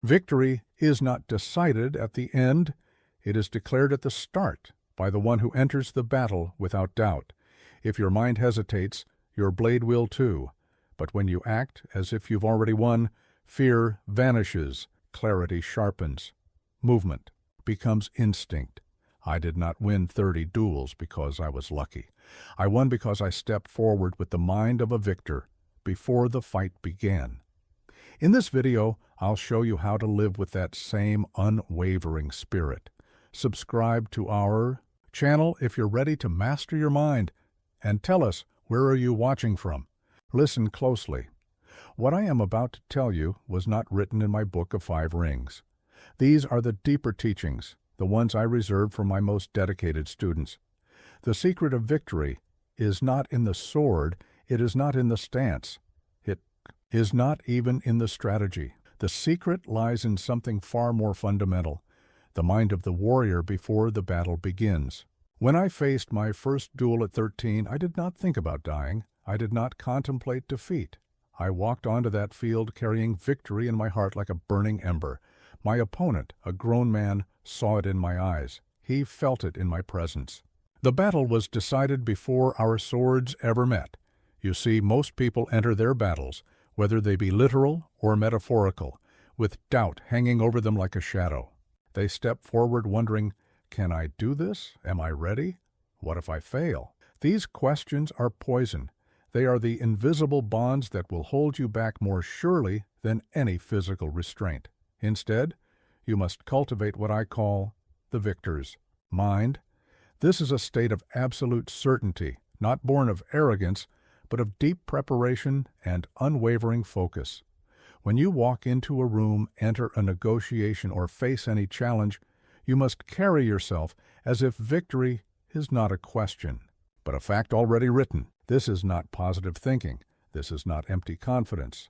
Victory is not decided at the end, it is declared at the start by the one who enters the battle without doubt. If your mind hesitates, your blade will too. But when you act as if you've already won, fear vanishes, clarity sharpens. Movement becomes instinct. I did not win 30 duels because I was lucky. I won because I stepped forward with the mind of a victor before the fight began. In this video, I'll show you how to live with that same unwavering spirit. Subscribe to our channel if you're ready to master your mind, and tell us, where are you watching from? Listen closely. What I am about to tell you was not written in my book of 5 rings. These are the deeper teachings, the ones I reserve for my most dedicated students. The secret of victory is not in the sword, it is not in the stance, it is not even in the strategy. The secret lies in something far more fundamental, the mind of the warrior before the battle begins. When I faced my first duel at 13, I did not think about dying. I did not contemplate defeat. I walked onto that field carrying victory in my heart like a burning ember. My opponent, a grown man, saw it in my eyes. He felt it in my presence. The battle was decided before our swords ever met. You see, most people enter their battles, whether they be literal or metaphorical, with doubt hanging over them like a shadow. They step forward wondering, can I do this? Am I ready? What if I fail? These questions are poison. They are the invisible bonds that will hold you back more surely than any physical restraint. Instead, you must cultivate what I call the victor's mind. This is a state of absolute certainty, not born of arrogance, but of deep preparation and unwavering focus. When you walk into a room, enter a negotiation, or face any challenge, you must carry yourself as if victory is not a question, but a fact already written. This is not positive thinking. This is not empty confidence.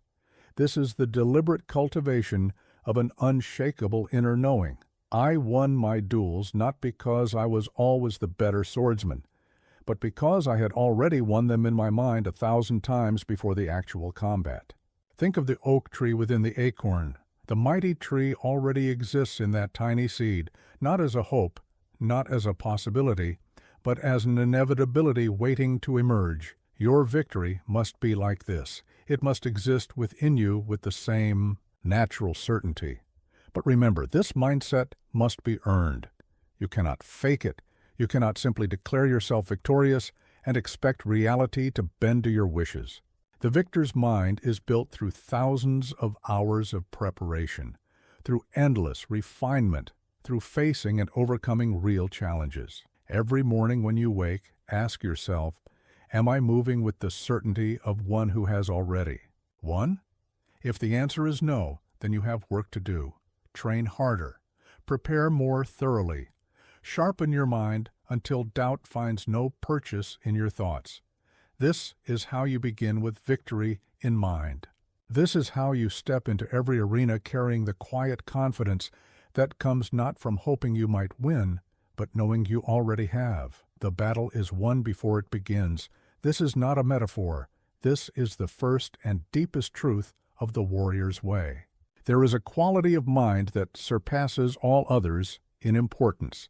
This is the deliberate cultivation of an unshakable inner knowing. I won my duels not because I was always the better swordsman, but because I had already won them in my mind 1,000 times before the actual combat. Think of the oak tree within the acorn. The mighty tree already exists in that tiny seed, not as a hope, not as a possibility, but as an inevitability waiting to emerge. Your victory must be like this. It must exist within you with the same natural certainty. But remember, this mindset must be earned. You cannot fake it. You cannot simply declare yourself victorious and expect reality to bend to your wishes. The victor's mind is built through thousands of hours of preparation, through endless refinement, through facing and overcoming real challenges. Every morning when you wake, ask yourself, am I moving with the certainty of one who has already won? If the answer is no, then you have work to do. Train harder. Prepare more thoroughly. Sharpen your mind until doubt finds no purchase in your thoughts. This is how you begin with victory in mind. This is how you step into every arena carrying the quiet confidence that comes not from hoping you might win, but knowing you already have. The battle is won before it begins. This is not a metaphor. This is the first and deepest truth of the warrior's way. There is a quality of mind that surpasses all others in importance.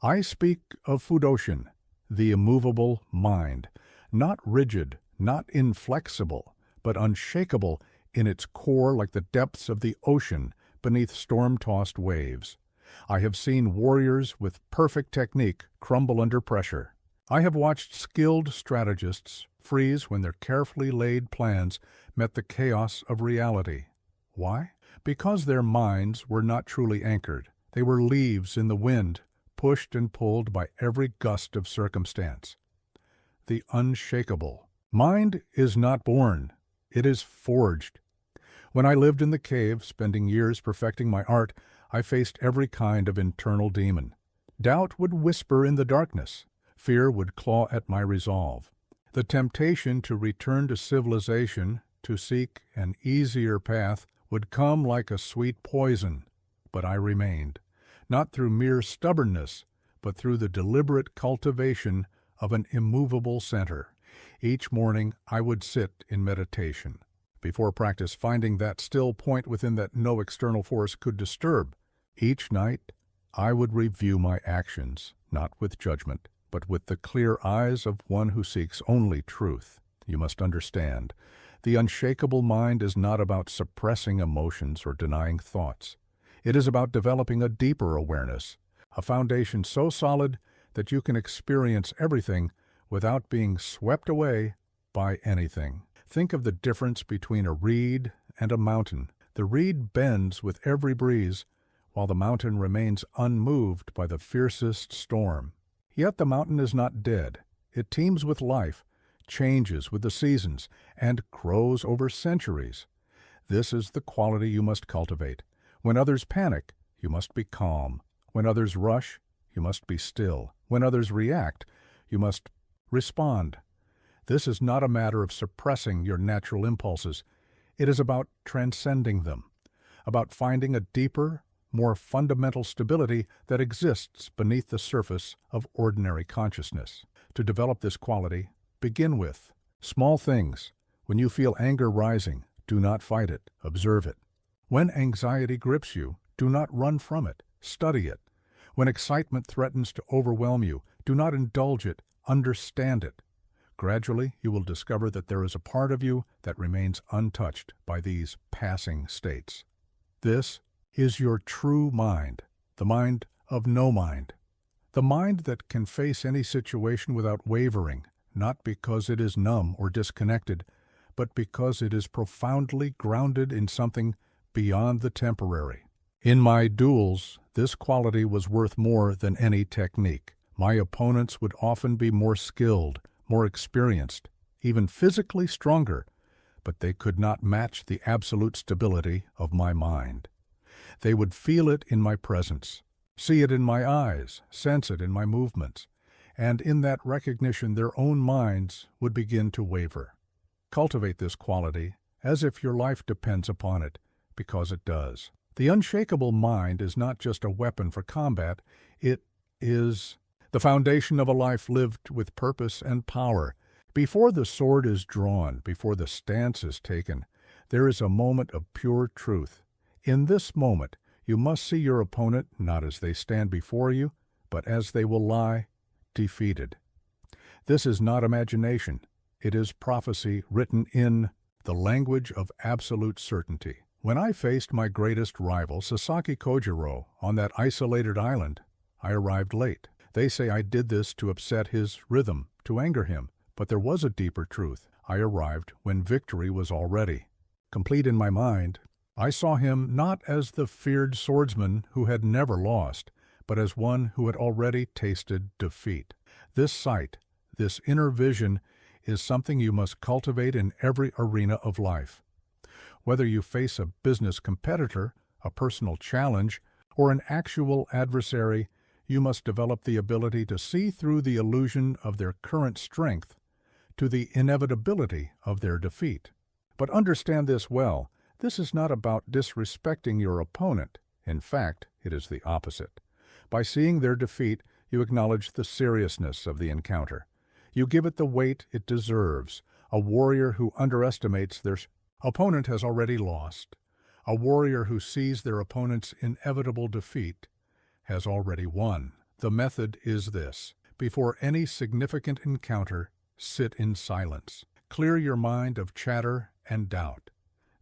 I speak of Fudoshin, the immovable mind, not rigid, not inflexible, but unshakable in its core like the depths of the ocean beneath storm-tossed waves. I have seen warriors with perfect technique crumble under pressure. I have watched skilled strategists freeze when their carefully laid plans met the chaos of reality. Why? Because their minds were not truly anchored. They were leaves in the wind, pushed and pulled by every gust of circumstance. The unshakable mind is not born, it is forged. When I lived in the cave, spending years perfecting my art, I faced every kind of internal demon. Doubt would whisper in the darkness. Fear would claw at my resolve. The temptation to return to civilization, to seek an easier path, would come like a sweet poison, but I remained, not through mere stubbornness, but through the deliberate cultivation of an immovable center. Each morning I would sit in meditation. before practice, finding that still point within that no external force could disturb. Each night, I would review my actions, not with judgment, but with the clear eyes of one who seeks only truth. You must understand, the unshakable mind is not about suppressing emotions or denying thoughts. It is about developing a deeper awareness, a foundation so solid that you can experience everything without being swept away by anything. Think of the difference between a reed and a mountain. The reed bends with every breeze, while the mountain remains unmoved by the fiercest storm. Yet the mountain is not dead. It teems with life, changes with the seasons, and grows over centuries. This is the quality you must cultivate. When others panic, you must be calm. When others rush, you must be still. When others react, you must respond. This is not a matter of suppressing your natural impulses. It is about transcending them, about finding a deeper, more fundamental stability that exists beneath the surface of ordinary consciousness. To develop this quality, begin with small things. When you feel anger rising, do not fight it, observe it. When anxiety grips you, do not run from it, study it. When excitement threatens to overwhelm you, do not indulge it, understand it. Gradually, you will discover that there is a part of you that remains untouched by these passing states. This is your true mind, the mind of no mind. The mind that can face any situation without wavering, not because it is numb or disconnected, but because it is profoundly grounded in something beyond the temporary. In my duels, this quality was worth more than any technique. My opponents would often be more skilled, more experienced, even physically stronger, but they could not match the absolute stability of my mind. They would feel it in my presence, see it in my eyes, sense it in my movements, and in that recognition their own minds would begin to waver. Cultivate this quality as if your life depends upon it, because it does. The unshakable mind is not just a weapon for combat, it is the foundation of a life lived with purpose and power. Before the sword is drawn, before the stance is taken, there is a moment of pure truth. In this moment, you must see your opponent not as they stand before you, but as they will lie, defeated. This is not imagination. It is prophecy written in the language of absolute certainty. When I faced my greatest rival, Sasaki Kojiro, on that isolated island, I arrived late. They say I did this to upset his rhythm, to anger him, but there was a deeper truth. I arrived when victory was already. Complete in my mind, I saw him not as the feared swordsman who had never lost, but as one who had already tasted defeat. This sight, this inner vision, is something you must cultivate in every arena of life. Whether you face a business competitor, a personal challenge, or an actual adversary, you must develop the ability to see through the illusion of their current strength to the inevitability of their defeat. But understand this well. This is not about disrespecting your opponent. In fact, it is the opposite. By seeing their defeat, you acknowledge the seriousness of the encounter. You give it the weight it deserves. A warrior who underestimates their opponent has already lost. A warrior who sees their opponent's inevitable defeat has already won. The method is this. Before any significant encounter, sit in silence. Clear your mind of chatter and doubt.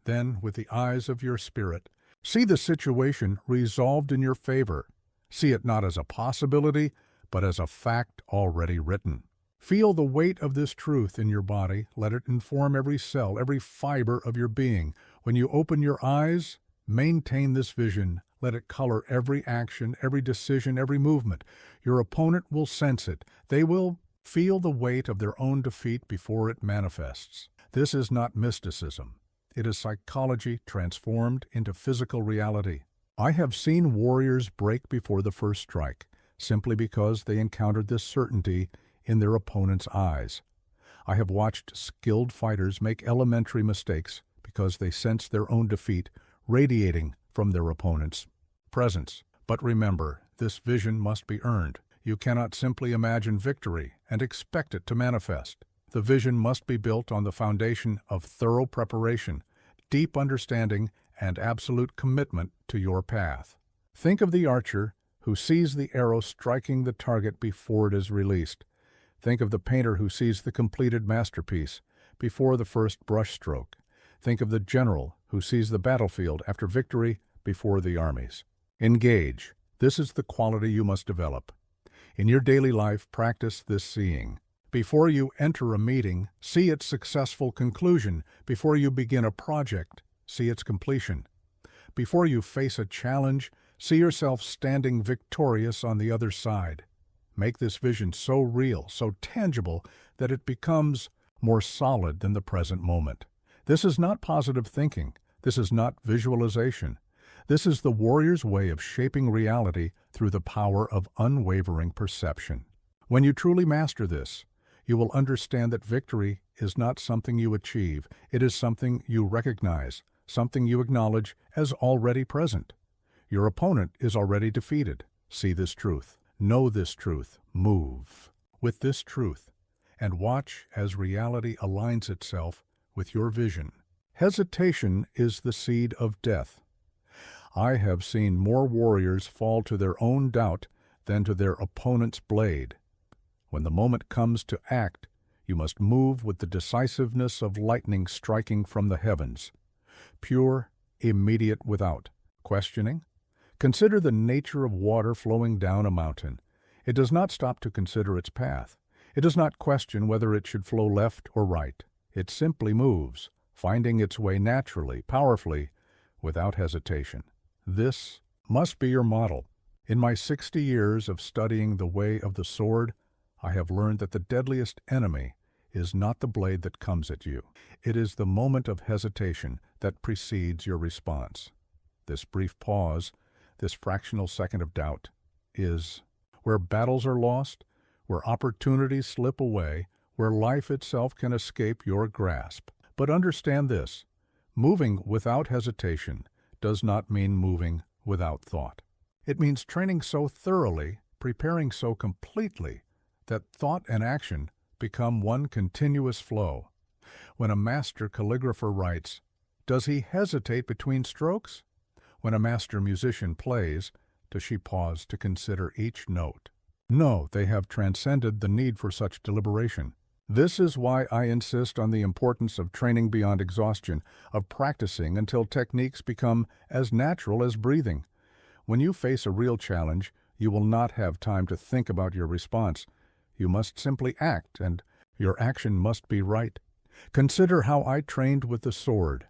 Then, with the eyes of your spirit, see the situation resolved in your favor. See it not as a possibility, but as a fact already written. Feel the weight of this truth in your body. Let it inform every cell, every fiber of your being. When you open your eyes, maintain this vision. Let it color every action, every decision, every movement. Your opponent will sense it. They will feel the weight of their own defeat before it manifests. This is not mysticism. It is psychology transformed into physical reality. I have seen warriors break before the first strike, simply because they encountered this certainty in their opponent's eyes. I have watched skilled fighters make elementary mistakes because they sensed their own defeat radiating from their opponent's presence. But remember, this vision must be earned. You cannot simply imagine victory and expect it to manifest. The vision must be built on the foundation of thorough preparation. deep understanding and absolute commitment to your path. Think of the archer who sees the arrow striking the target before it is released. Think of the painter who sees the completed masterpiece before the first brushstroke. Think of the general who sees the battlefield after victory before the armies. Engage. This is the quality you must develop. In your daily life, practice this seeing. Before you enter a meeting, see its successful conclusion. Before you begin a project, see its completion. Before you face a challenge, see yourself standing victorious on the other side. Make this vision so real, so tangible, that it becomes more solid than the present moment. This is not positive thinking. This is not visualization. This is the warrior's way of shaping reality through the power of unwavering perception. When you truly master this, you will understand that victory is not something you achieve. It is something you recognize, something you acknowledge as already present. Your opponent is already defeated. See this truth. Know this truth. Move with this truth, and watch as reality aligns itself with your vision. Hesitation is the seed of death. I have seen more warriors fall to their own doubt than to their opponent's blade. When the moment comes to act, you must move with the decisiveness of lightning striking from the heavens. Pure, immediate, without questioning. Consider the nature of water flowing down a mountain. It does not stop to consider its path. It does not question whether it should flow left or right. It simply moves, finding its way naturally, powerfully, without hesitation. This must be your model. In my 60 years of studying the way of the sword, I have learned that the deadliest enemy is not the blade that comes at you. It is the moment of hesitation that precedes your response. This brief pause, this fractional second of doubt, is where battles are lost, where opportunities slip away, where life itself can escape your grasp. But understand this: moving without hesitation does not mean moving without thought. It means training so thoroughly, preparing so completely, that thought and action become one continuous flow. When a master calligrapher writes, does he hesitate between strokes? When a master musician plays, does she pause to consider each note? No, they have transcended the need for such deliberation. This is why I insist on the importance of training beyond exhaustion, of practicing until techniques become as natural as breathing. When you face a real challenge, you will not have time to think about your response. You must simply act, and your action must be right. Consider how I trained with the sword.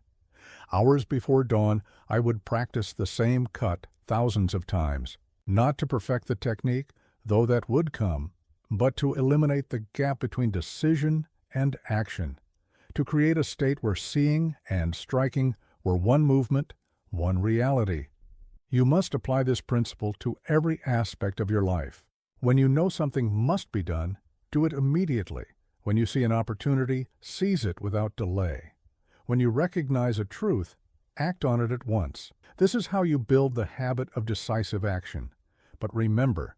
Hours before dawn, I would practice the same cut thousands of times, not to perfect the technique, though that would come, but to eliminate the gap between decision and action, to create a state where seeing and striking were one movement, one reality. You must apply this principle to every aspect of your life. When you know something must be done, do it immediately. When you see an opportunity, seize it without delay. When you recognize a truth, act on it at once. This is how you build the habit of decisive action. But remember,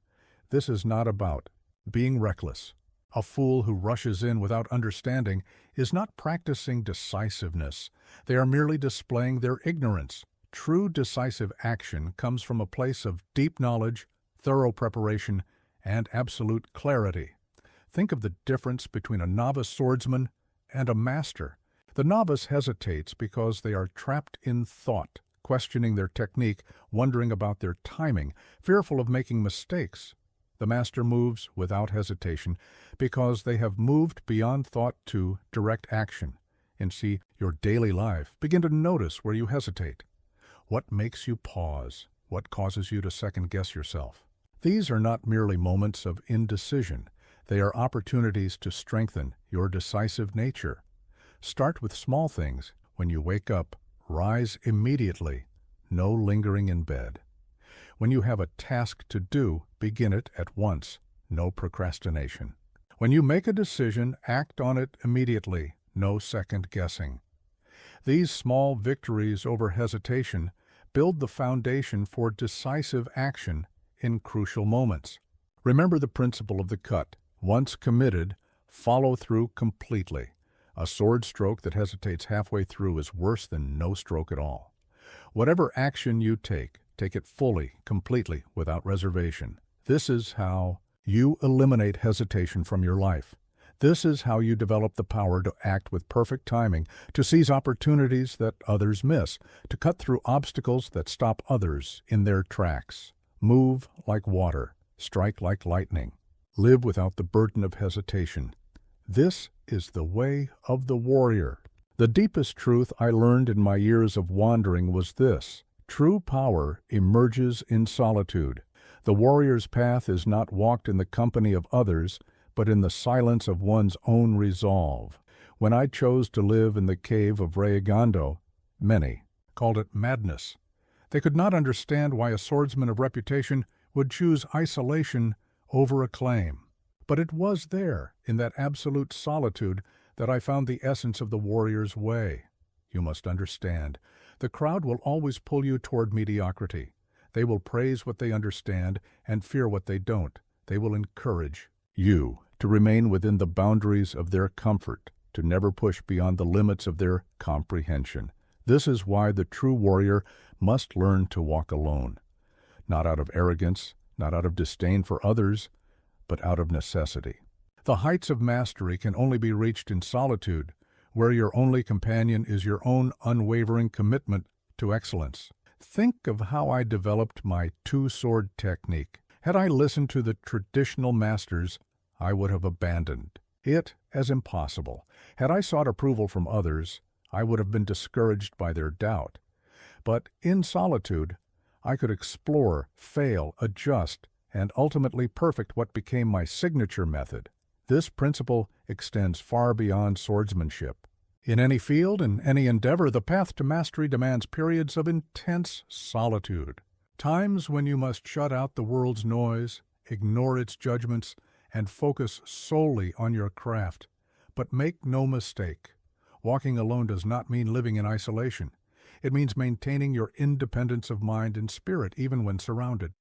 this is not about being reckless. A fool who rushes in without understanding is not practicing decisiveness. They are merely displaying their ignorance. True decisive action comes from a place of deep knowledge, thorough preparation, and absolute clarity. Think of the difference between a novice swordsman and a master. The novice hesitates because they are trapped in thought, questioning their technique, wondering about their timing, fearful of making mistakes. The master moves without hesitation because they have moved beyond thought to direct action. And see your daily life. Begin to notice where you hesitate. What makes you pause? What causes you to second-guess yourself? These are not merely moments of indecision. They are opportunities to strengthen your decisive nature. Start with small things. When you wake up, rise immediately. No lingering in bed. When you have a task to do, begin it at once. No procrastination. When you make a decision, act on it immediately. No second-guessing. These small victories over hesitation build the foundation for decisive action in crucial moments. Remember the principle of the cut. Once committed, follow through completely. A sword stroke that hesitates halfway through is worse than no stroke at all. Whatever action you take it fully, completely, without reservation. This is how you eliminate hesitation from your life. This is how you develop the power to act with perfect timing, to seize opportunities that others miss, to cut through obstacles that stop others in their tracks. Move like water, strike like lightning, live without the burden of hesitation. This is the way of the warrior. The deepest truth I learned in my years of wandering was this: true power emerges in solitude. The warrior's path is not walked in the company of others, but in the silence of one's own resolve. When I chose to live in the cave of Rayagando, many called it madness. They could not understand why a swordsman of reputation would choose isolation over acclaim. But it was there, in that absolute solitude, that I found the essence of the warrior's way. You must understand, the crowd will always pull you toward mediocrity. They will praise what they understand and fear what they don't. They will encourage you to remain within the boundaries of their comfort, to never push beyond the limits of their comprehension. This is why the true warrior must learn to walk alone, not out of arrogance, not out of disdain for others, but out of necessity. The heights of mastery can only be reached in solitude, where your only companion is your own unwavering commitment to excellence. Think of how I developed my two-sword technique. Had I listened to the traditional masters, I would have abandoned it as impossible. Had I sought approval from others, I would have been discouraged by their doubt. But in solitude, I could explore, fail, adjust, and ultimately perfect what became my signature method. This principle extends far beyond swordsmanship. In any field, in any endeavor, the path to mastery demands periods of intense solitude. Times when you must shut out the world's noise, ignore its judgments, and focus solely on your craft. But make no mistake, walking alone does not mean living in isolation. It means maintaining your independence of mind and spirit even when surrounded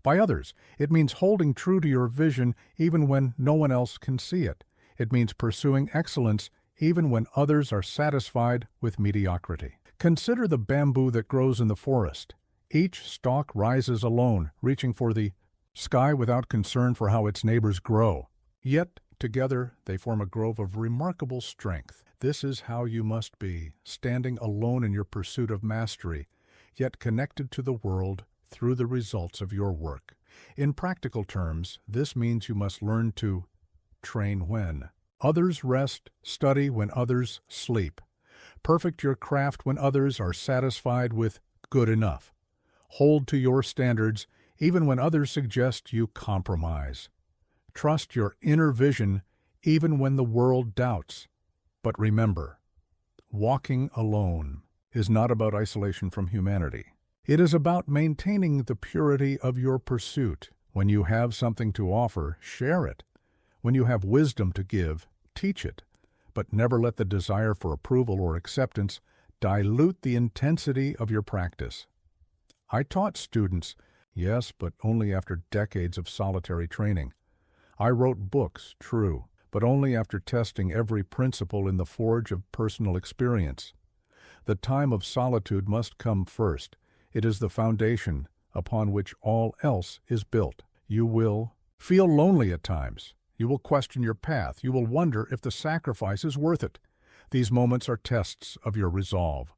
by others. It means holding true to your vision even when no one else can see it. It means pursuing excellence even when others are satisfied with mediocrity. Consider the bamboo that grows in the forest. Each stalk rises alone, reaching for the sky without concern for how its neighbors grow. Yet, together, they form a grove of remarkable strength. This is how you must be, standing alone in your pursuit of mastery, yet connected to the world through the results of your work. In practical terms, this means you must learn to train when others rest, study when others sleep, perfect your craft when others are satisfied with good enough, hold to your standards even when others suggest you compromise, trust your inner vision even when the world doubts. But remember, walking alone is not about isolation from humanity. It is about maintaining the purity of your pursuit. When you have something to offer, share it. When you have wisdom to give, teach it. But never let the desire for approval or acceptance dilute the intensity of your practice. I taught students, yes, but only after decades of solitary training. I wrote books, true, but only after testing every principle in the forge of personal experience. The time of solitude must come first. It is the foundation upon which all else is built. You will feel lonely at times. You will question your path. You will wonder if the sacrifice is worth it. These moments are tests of your resolve.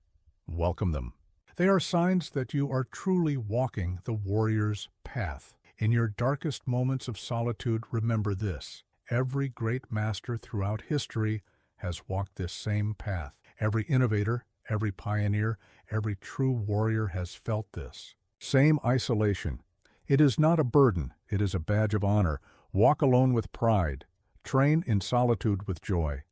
Welcome them. They are signs that you are truly walking the warrior's path. In your darkest moments of solitude, remember this: every great master throughout history has walked this same path. Every innovator, every pioneer, every true warrior has felt this same isolation. It is not a burden, it is a badge of honor. Walk alone with pride. Train in solitude with joy.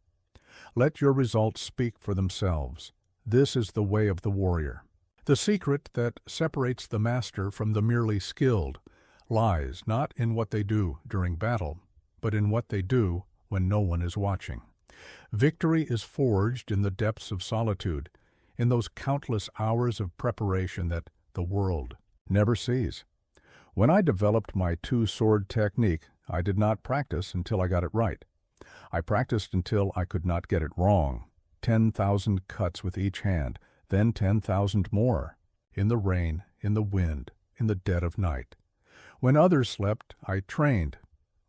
Let your results speak for themselves. This is the way of the warrior. The secret that separates the master from the merely skilled lies not in what they do during battle, but in what they do when no one is watching. Victory is forged in the depths of solitude, in those countless hours of preparation that the world never sees. When I developed my two-sword technique, I did not practice until I got it right. I practiced until I could not get it wrong. 10,000 cuts with each hand, then 10,000 more. In the rain, in the wind, in the dead of night. When others slept, I trained.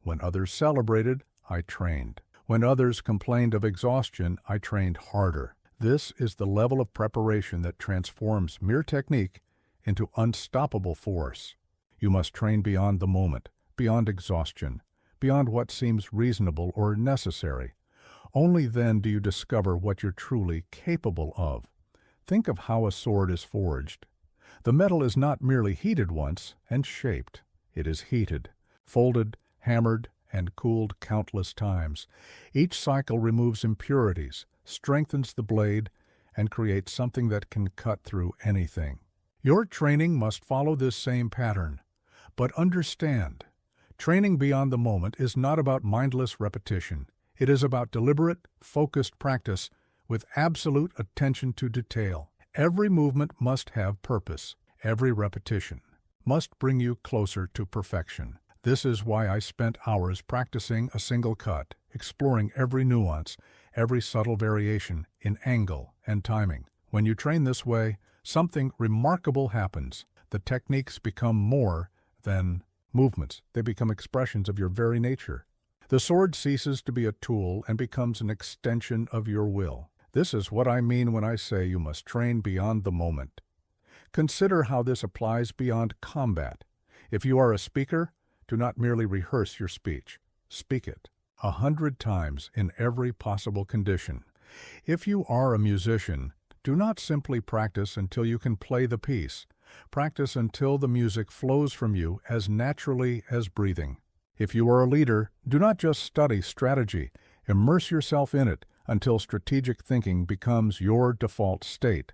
When others celebrated, I trained. When others complained of exhaustion, I trained harder. This is the level of preparation that transforms mere technique into unstoppable force. You must train beyond the moment, beyond exhaustion, beyond what seems reasonable or necessary. Only then do you discover what you're truly capable of. Think of how a sword is forged. The metal is not merely heated once and shaped. It is heated, folded, hammered, and cooled countless times. Each cycle removes impurities, strengthens the blade, and creates something that can cut through anything. Your training must follow this same pattern. But understand, training beyond the moment is not about mindless repetition. It is about deliberate, focused practice with absolute attention to detail. Every movement must have purpose. Every repetition must bring you closer to perfection. This is why I spent hours practicing a single cut, exploring every nuance, every subtle variation in angle and timing. When you train this way, something remarkable happens. The techniques become more than movements. They become expressions of your very nature. The sword ceases to be a tool and becomes an extension of your will. This is what I mean when I say you must train beyond the moment. Consider how this applies beyond combat. If you are a speaker, do not merely rehearse your speech. Speak it 100 times in every possible condition. If you are a musician, do not simply practice until you can play the piece. Practice until the music flows from you as naturally as breathing. If you are a leader, do not just study strategy. Immerse yourself in it until strategic thinking becomes your default state.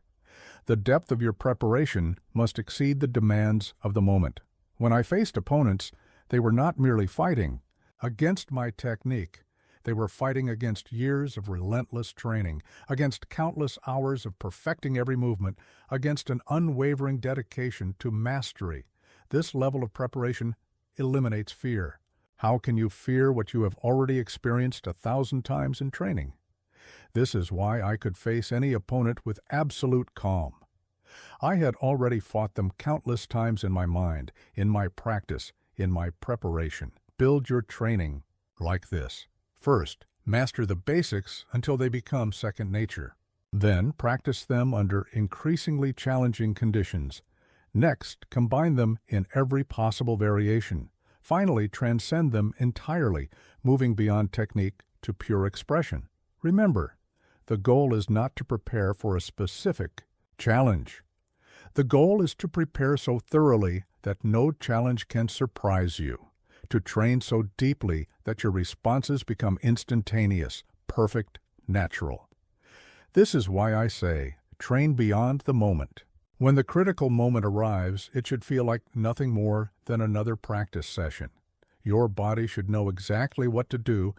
The depth of your preparation must exceed the demands of the moment. When I faced opponents, they were not merely fighting against my technique. They were fighting against years of relentless training, against countless hours of perfecting every movement, against an unwavering dedication to mastery. This level of preparation eliminates fear. How can you fear what you have already experienced 1,000 times in training? This is why I could face any opponent with absolute calm. I had already fought them countless times in my mind, in my practice, in my preparation. Build your training like this. First, master the basics until they become second nature. Then, practice them under increasingly challenging conditions. Next, combine them in every possible variation. Finally, transcend them entirely, moving beyond technique to pure expression. Remember, the goal is not to prepare for a specific challenge. The goal is to prepare so thoroughly that no challenge can surprise you, to train so deeply that your responses become instantaneous, perfect, natural. This is why I say, train beyond the moment. When the critical moment arrives, it should feel like nothing more than another practice session. Your body should know exactly what to do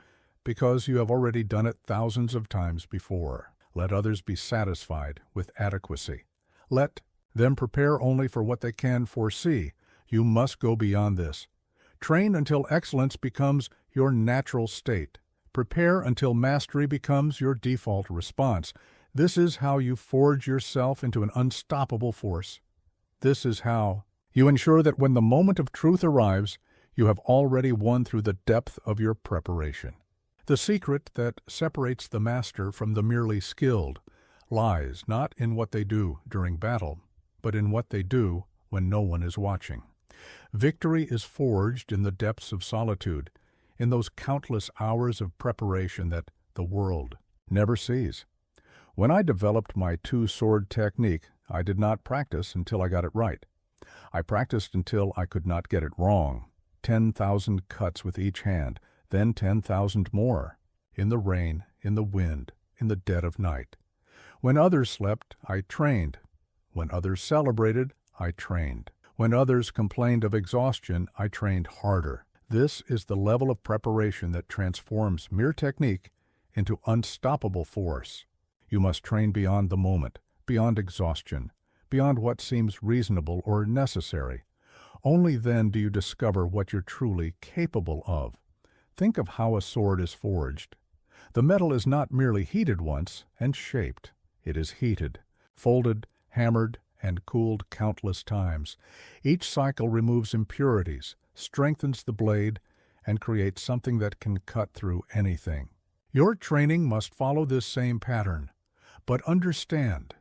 because you have already done it thousands of times before. Let others be satisfied with adequacy. Let them prepare only for what they can foresee. You must go beyond this. Train until excellence becomes your natural state. Prepare until mastery becomes your default response. This is how you forge yourself into an unstoppable force. This is how you ensure that when the moment of truth arrives, you have already won through the depth of your preparation. The secret that separates the master from the merely skilled lies not in what they do during battle, but in what they do when no one is watching. Victory is forged in the depths of solitude, in those countless hours of preparation that the world never sees. When I developed my two-sword technique, I did not practice until I got it right. I practiced until I could not get it wrong. 10,000 cuts with each hand, then 10,000 more. In the rain, in the wind, in the dead of night. When others slept, I trained. When others celebrated, I trained. When others complained of exhaustion, I trained harder. This is the level of preparation that transforms mere technique into unstoppable force. You must train beyond the moment, beyond exhaustion, beyond what seems reasonable or necessary. Only then do you discover what you're truly capable of. Think of how a sword is forged. The metal is not merely heated once and shaped. It is heated, folded, hammered, and cooled countless times. Each cycle removes impurities, strengthens the blade, and creates something that can cut through anything. Your training must follow this same pattern. But understand,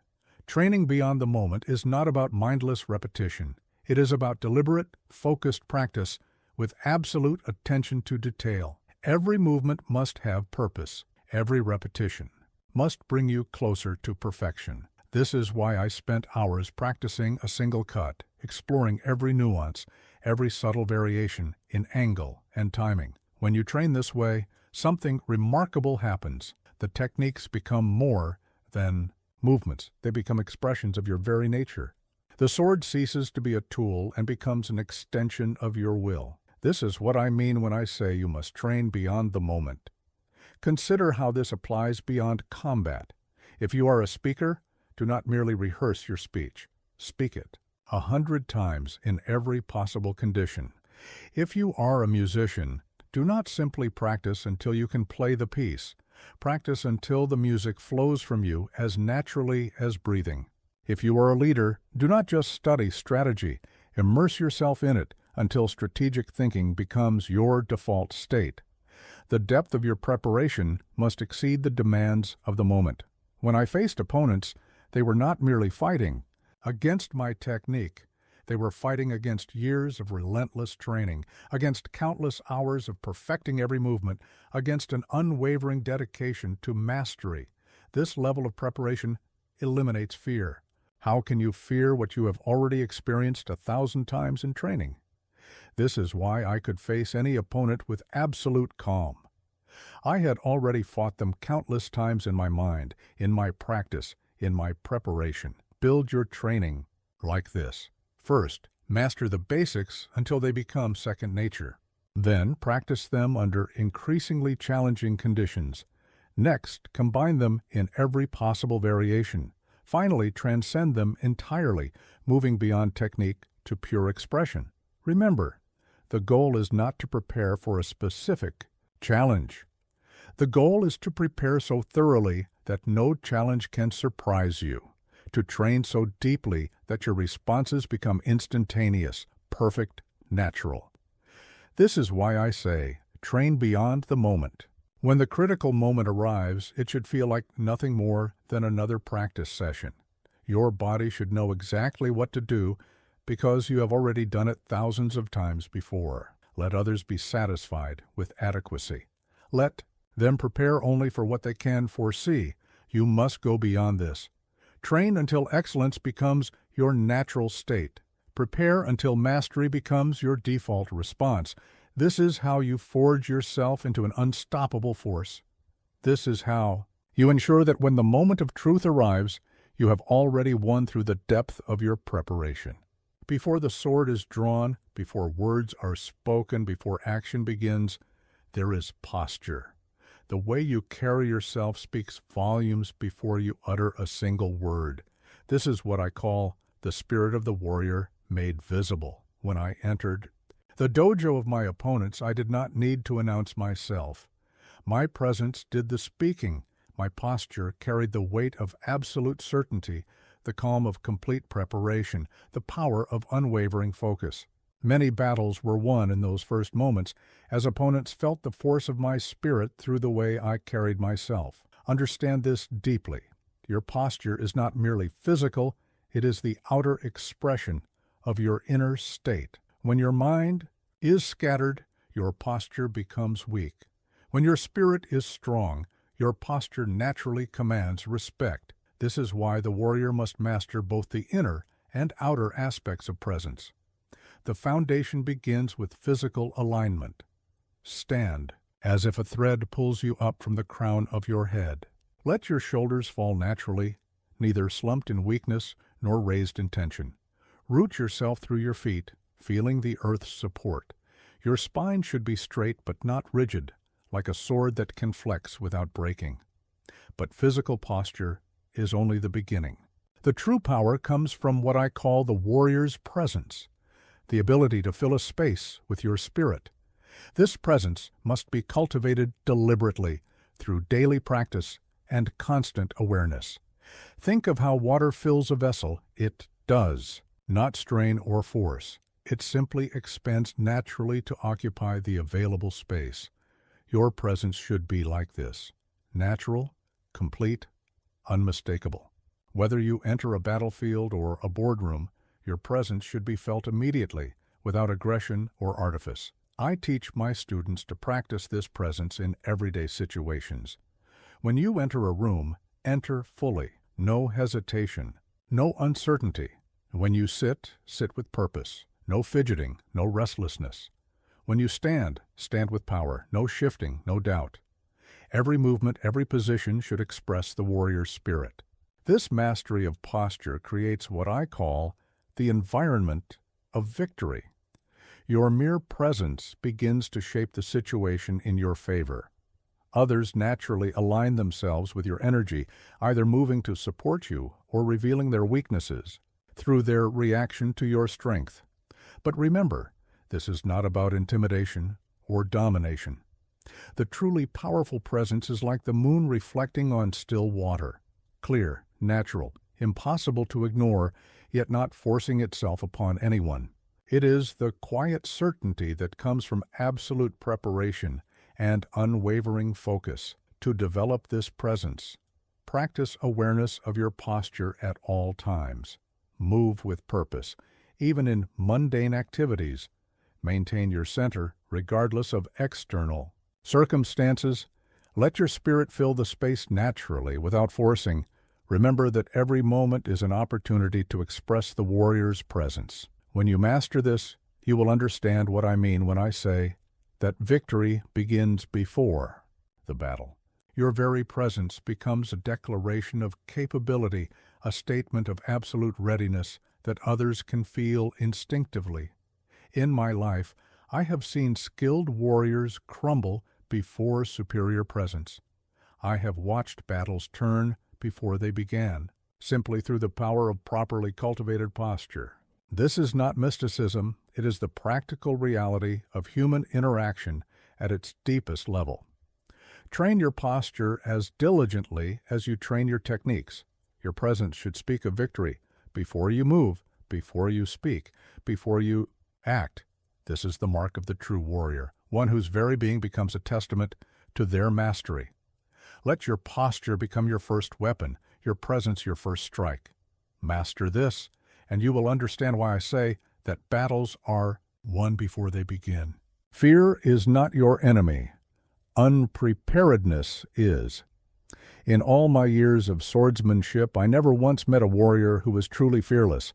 training beyond the moment is not about mindless repetition. It is about deliberate, focused practice with absolute attention to detail. Every movement must have purpose. Every repetition must bring you closer to perfection. This is why I spent hours practicing a single cut, exploring every nuance, every subtle variation in angle and timing. When you train this way, something remarkable happens. The techniques become more than movements. They become expressions of your very nature. The sword ceases to be a tool and becomes an extension of your will. This is what I mean when I say you must train beyond the moment. Consider how this applies beyond combat. If you are a speaker, do not merely rehearse your speech. Speak it 100 times in every possible condition. If you are a musician, do not simply practice until you can play the piece. Practice until the music flows from you as naturally as breathing. If you are a leader, do not just study strategy. Immerse yourself in it until strategic thinking becomes your default state. The depth of your preparation must exceed the demands of the moment. When I faced opponents, they were not merely fighting against my technique. They were fighting against years of relentless training, against countless hours of perfecting every movement, against an unwavering dedication to mastery. This level of preparation eliminates fear. How can you fear what you have already experienced 1,000 times in training? This is why I could face any opponent with absolute calm. I had already fought them countless times in my mind, in my practice, in my preparation. Build your training like this. First, master the basics until they become second nature. Then, practice them under increasingly challenging conditions. Next, combine them in every possible variation. Finally, transcend them entirely, moving beyond technique to pure expression. Remember, the goal is not to prepare for a specific challenge. The goal is to prepare so thoroughly that no challenge can surprise you. To train so deeply that your responses become instantaneous, perfect, natural. This is why I say, train beyond the moment. When the critical moment arrives, it should feel like nothing more than another practice session. Your body should know exactly what to do because you have already done it thousands of times before. Let others be satisfied with adequacy. Let them prepare only for what they can foresee. You must go beyond this. Train until excellence becomes your natural state. Prepare until mastery becomes your default response. This is how you forge yourself into an unstoppable force. This is how you ensure that when the moment of truth arrives, you have already won through the depth of your preparation. Before the sword is drawn, before words are spoken, before action begins, there is posture. The way you carry yourself speaks volumes before you utter a single word. This is what I call the spirit of the warrior made visible. When I entered the dojo of my opponents, I did not need to announce myself. My presence did the speaking. My posture carried the weight of absolute certainty, the calm of complete preparation, the power of unwavering focus. Many battles were won in those first moments, as opponents felt the force of my spirit through the way I carried myself. Understand this deeply. Your posture is not merely physical, it is the outer expression of your inner state. When your mind is scattered, your posture becomes weak. When your spirit is strong, your posture naturally commands respect. This is why the warrior must master both the inner and outer aspects of presence. The foundation begins with physical alignment. Stand as if a thread pulls you up from the crown of your head. Let your shoulders fall naturally, neither slumped in weakness nor raised in tension. Root yourself through your feet, feeling the earth's support. Your spine should be straight but not rigid, like a sword that can flex without breaking. But physical posture is only the beginning. The true power comes from what I call the warrior's presence, the ability to fill a space with your spirit. This presence must be cultivated deliberately, through daily practice and constant awareness. Think of how water fills a vessel. It does, not strain or force. It simply expands naturally to occupy the available space. Your presence should be like this: natural, complete, unmistakable. Whether you enter a battlefield or a boardroom, your presence should be felt immediately, without aggression or artifice. I teach my students to practice this presence in everyday situations. When you enter a room, enter fully. No hesitation, no uncertainty. When you sit, sit with purpose. No fidgeting, no restlessness. When you stand, stand with power. No shifting, no doubt. Every movement, every position should express the warrior's spirit. This mastery of posture creates what I call the environment of victory. Your mere presence begins to shape the situation in your favor. Others naturally align themselves with your energy, either moving to support you or revealing their weaknesses through their reaction to your strength. But remember, this is not about intimidation or domination. The truly powerful presence is like the moon reflecting on still water, clear, natural, impossible to ignore, yet not forcing itself upon anyone. It is the quiet certainty that comes from absolute preparation and unwavering focus. To develop this presence, practice awareness of your posture at all times. Move with purpose, even in mundane activities. Maintain your center regardless of external circumstances. Let your spirit fill the space naturally without forcing. Remember that every moment is an opportunity to express the warrior's presence. When you master this, you will understand what I mean when I say that victory begins before the battle. Your very presence becomes a declaration of capability, a statement of absolute readiness that others can feel instinctively. In my life, I have seen skilled warriors crumble before superior presence. I have watched battles turn before they began, simply through the power of properly cultivated posture. This is not mysticism, it is the practical reality of human interaction at its deepest level. Train your posture as diligently as you train your techniques. Your presence should speak of victory before you move, before you speak, before you act. This is the mark of the true warrior, one whose very being becomes a testament to their mastery. Let your posture become your first weapon, your presence your first strike. Master this, and you will understand why I say that battles are won before they begin. Fear is not your enemy. Unpreparedness is. In all my years of swordsmanship, I never once met a warrior who was truly fearless.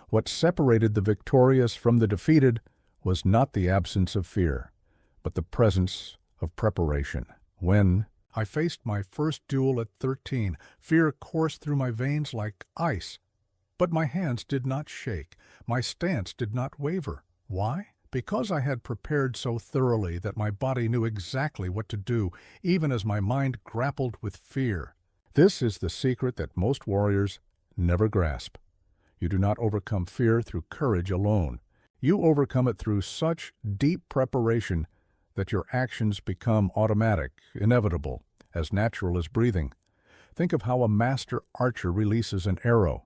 What separated the victorious from the defeated was not the absence of fear, but the presence of preparation. When I faced my first duel at 13, fear coursed through my veins like ice. But my hands did not shake. My stance did not waver. Why? Because I had prepared so thoroughly that my body knew exactly what to do, even as my mind grappled with fear. This is the secret that most warriors never grasp. You do not overcome fear through courage alone. You overcome it through such deep preparation that your actions become automatic, inevitable, as natural as breathing. Think of how a master archer releases an arrow.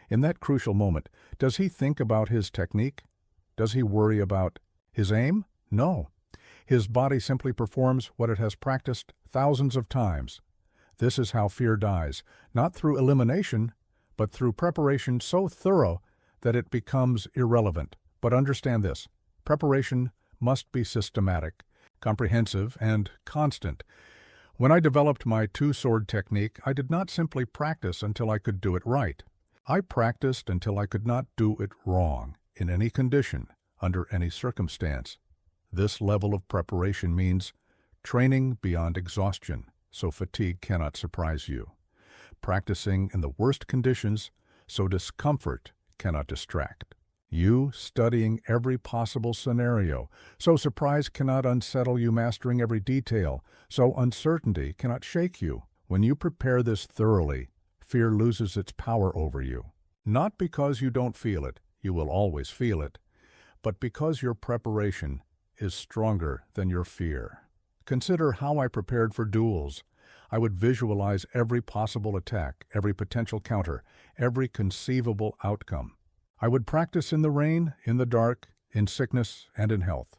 In that crucial moment, does he think about his technique? Does he worry about his aim? No. His body simply performs what it has practiced thousands of times. This is how fear dies, not through elimination, but through preparation so thorough that it becomes irrelevant. But understand this: preparation must be systematic, comprehensive, and constant. When I developed my two-sword technique, I did not simply practice until I could do it right. I practiced until I could not do it wrong, in any condition, under any circumstance. This level of preparation means training beyond exhaustion, so fatigue cannot surprise you. Practicing in the worst conditions, so discomfort cannot distract. You studying every possible scenario, so surprise cannot unsettle you, mastering every detail, so uncertainty cannot shake you. When you prepare this thoroughly, fear loses its power over you. Not because you don't feel it, you will always feel it, but because your preparation is stronger than your fear. Consider how I prepared for duels. I would visualize every possible attack, every potential counter, every conceivable outcome. I would practice in the rain, in the dark, in sickness, and in health.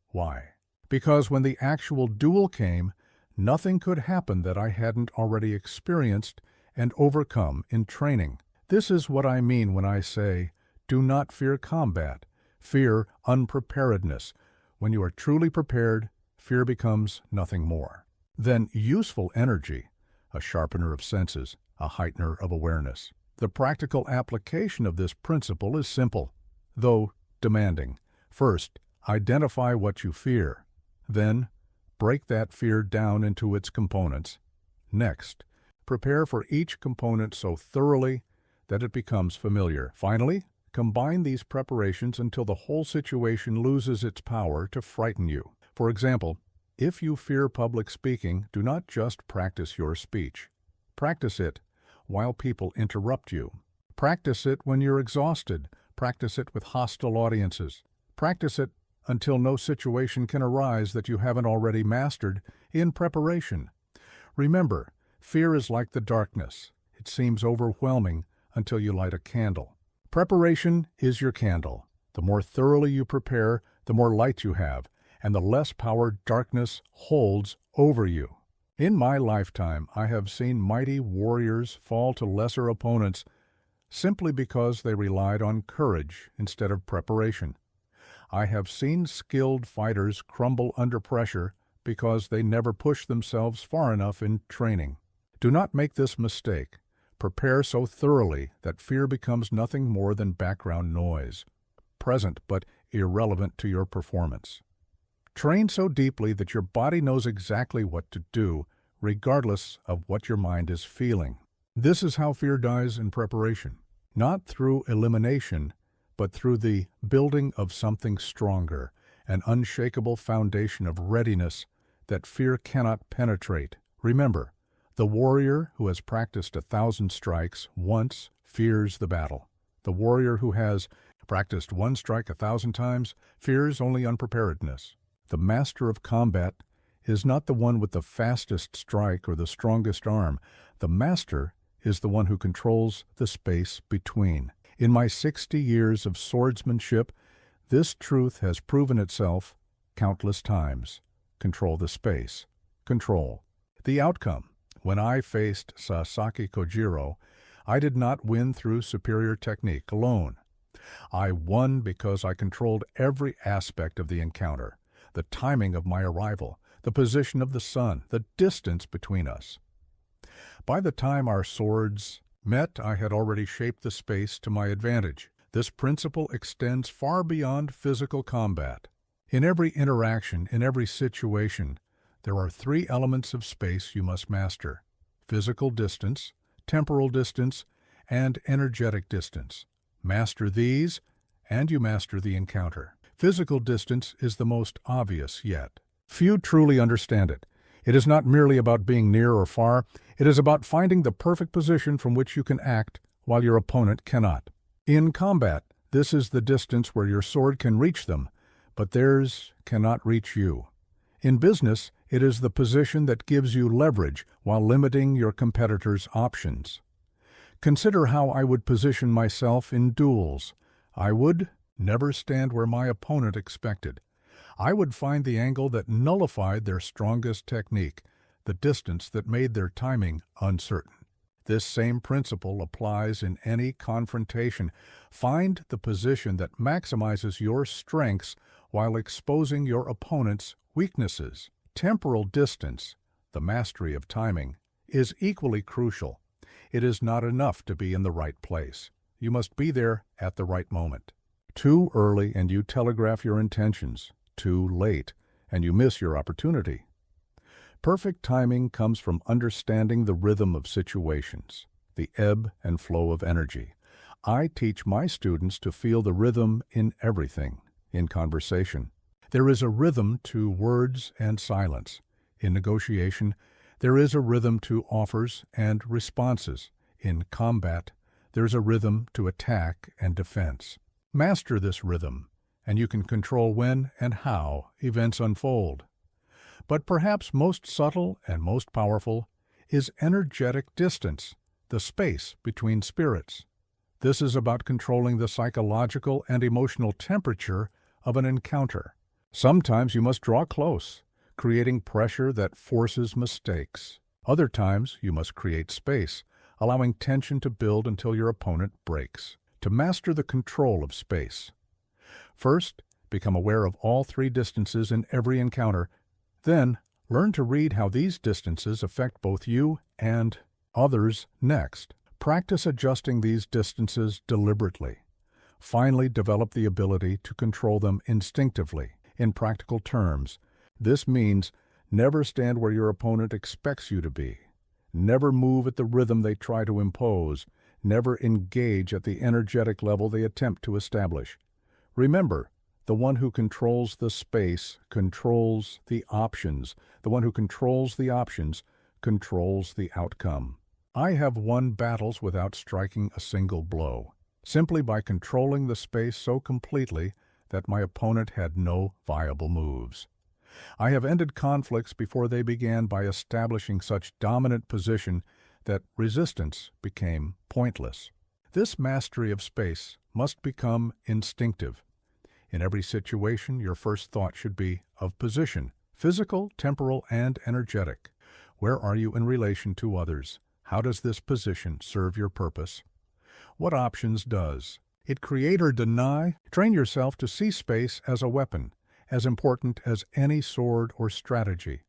Why? Because when the actual duel came, nothing could happen that I hadn't already experienced and overcome in training. This is what I mean when I say, do not fear combat, fear unpreparedness. When you are truly prepared, fear becomes nothing more. Then useful energy, a sharpener of senses, a heightener of awareness. The practical application of this principle is simple, though demanding. First, identify what you fear. Then, break that fear down into its components. Next, prepare for each component so thoroughly that it becomes familiar. Finally, combine these preparations until the whole situation loses its power to frighten you. For example, if you fear public speaking, do not just practice your speech. Practice it while people interrupt you. Practice it when you're exhausted. Practice it with hostile audiences. Practice it until no situation can arise that you haven't already mastered in preparation. Remember, fear is like the darkness. It seems overwhelming until you light a candle. Preparation is your candle. The more thoroughly you prepare, the more light you have, and the less power darkness holds over you. In my lifetime, I have seen mighty warriors fall to lesser opponents simply because they relied on courage instead of preparation. I have seen skilled fighters crumble under pressure because they never pushed themselves far enough in training. Do not make this mistake. Prepare so thoroughly that fear becomes nothing more than background noise, present but irrelevant to your performance. Train so deeply that your body knows exactly what to do, regardless of what your mind is feeling. This is how fear dies in preparation, not through elimination, but through the building of something stronger, an unshakable foundation of readiness that fear cannot penetrate. Remember, the warrior who has practiced 1,000 strikes once fears the battle. The warrior who has practiced one strike 1,000 times fears only unpreparedness. The master of combat is not the one with the fastest strike or the strongest arm. The master is the one who controls the space between. In my 60 years of swordsmanship, this truth has proven itself countless times. Control the space. Control the outcome. When I faced Sasaki Kojiro, I did not win through superior technique alone. I won because I controlled every aspect of the encounter. The timing of my arrival, the position of the sun, the distance between us. By the time our swords met, I had already shaped the space to my advantage. This principle extends far beyond physical combat. In every interaction, in every situation, there are 3 elements of space you must master: physical distance, temporal distance, and energetic distance. Master these, and you master the encounter. Physical distance is the most obvious yet. Few truly understand it. It is not merely about being near or far. It is about finding the perfect position from which you can act while your opponent cannot. In combat, this is the distance where your sword can reach them, but theirs cannot reach you. In business, it is the position that gives you leverage while limiting your competitor's options. Consider how I would position myself in duels. I would never stand where my opponent expected. I would find the angle that nullified their strongest technique, the distance that made their timing uncertain. This same principle applies in any confrontation. Find the position that maximizes your strengths while exposing your opponent's weaknesses. Temporal distance, the mastery of timing, is equally crucial. It is not enough to be in the right place. You must be there at the right moment. Too early and you telegraph your intentions. Too late and you miss your opportunity. Perfect timing comes from understanding the rhythm of situations, the ebb and flow of energy. I teach my students to feel the rhythm in everything, in conversation. There is a rhythm to words and silence. In negotiation, there is a rhythm to offers and responses. In combat, there is a rhythm to attack and defense. Master this rhythm, and you can control when and how events unfold. But perhaps most subtle and most powerful, is energetic distance, the space between spirits. This is about controlling the psychological and emotional temperature of an encounter. Sometimes you must draw close, creating pressure that forces mistakes. Other times you must create space, allowing tension to build until your opponent breaks. To master the control of space, first, become aware of all three distances in every encounter. Then, learn to read how these distances affect both you and others. Next, practice adjusting these distances deliberately. Finally, develop the ability to control them instinctively. In practical terms, this means never stand where your opponent expects you to be. Never move at the rhythm they try to impose. Never engage at the energetic level they attempt to establish. Remember, the one who controls the space controls the options. The one who controls the options controls the outcome. I have won battles without striking a single blow, simply by controlling the space so completely that my opponent had no viable moves. I have ended conflicts before they began by establishing such dominant position that resistance became pointless. This mastery of space must become instinctive. In every situation, your first thought should be of position, physical, temporal, and energetic. Where are you in relation to others? How does this position serve your purpose? What options does it create or deny? Train yourself to see space as a weapon, as important as any sword or strategy.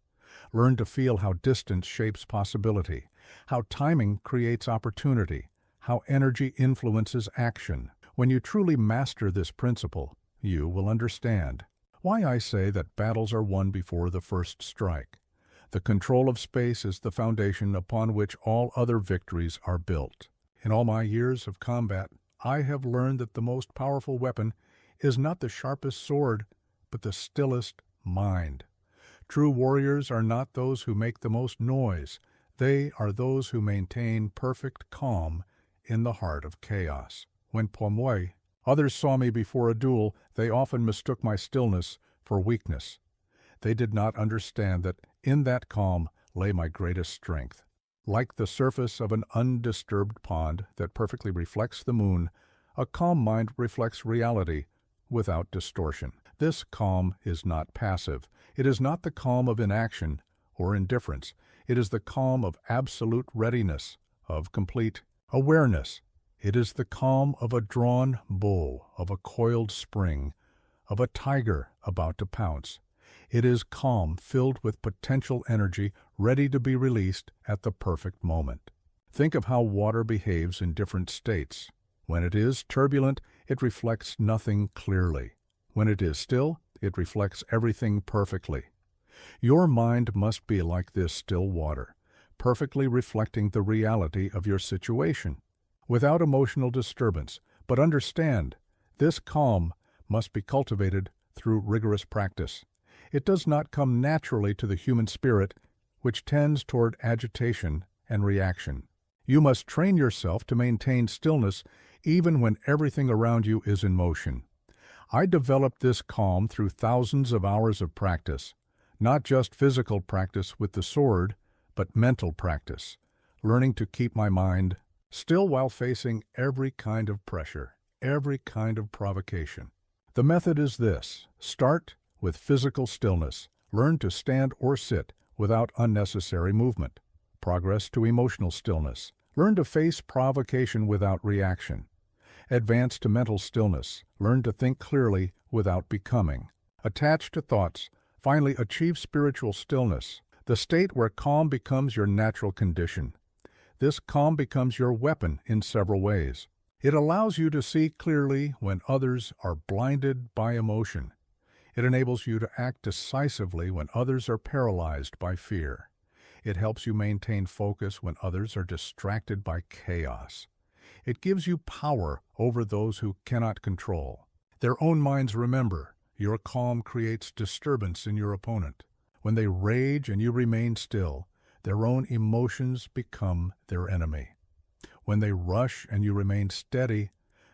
Learn to feel how distance shapes possibility, how timing creates opportunity, how energy influences action. When you truly master this principle, you will understand why I say that battles are won before the first strike. The control of space is the foundation upon which all other victories are built. In all my years of combat, I have learned that the most powerful weapon is not the sharpest sword, but the stillest mind. True warriors are not those who make the most noise. They are those who maintain perfect calm in the heart of chaos. When Pomoi, others saw me before a duel, they often mistook my stillness for weakness. They did not understand that in that calm lay my greatest strength. Like the surface of an undisturbed pond that perfectly reflects the moon, a calm mind reflects reality without distortion. This calm is not passive. It is not the calm of inaction or indifference. It is the calm of absolute readiness, of complete awareness. It is the calm of a drawn bow, of a coiled spring, of a tiger about to pounce. It is calm filled with potential energy ready to be released at the perfect moment. Think of how water behaves in different states. When it is turbulent, it reflects nothing clearly. When it is still, it reflects everything perfectly. Your mind must be like this still water, perfectly reflecting the reality of your situation, without emotional disturbance. But understand, this calm must be cultivated through rigorous practice. It does not come naturally to the human spirit, which tends toward agitation and reaction. You must train yourself to maintain stillness even when everything around you is in motion. I developed this calm through thousands of hours of practice, not just physical practice with the sword, but mental practice, learning to keep my mind still while facing every kind of pressure, every kind of provocation. The method is this: start with physical stillness. Learn to stand or sit without unnecessary movement. Progress to emotional stillness. Learn to face provocation without reaction. Advance to mental stillness. Learn to think clearly without becoming. Attach to thoughts. Finally, achieve spiritual stillness, the state where calm becomes your natural condition. This calm becomes your weapon in several ways. It allows you to see clearly when others are blinded by emotion. It enables you to act decisively when others are paralyzed by fear. It helps you maintain focus when others are distracted by chaos. It gives you power over those who cannot control their own minds. Remember, your calm creates disturbance in your opponent. When they rage and you remain still, their own emotions become their enemy. When they rush and you remain steady,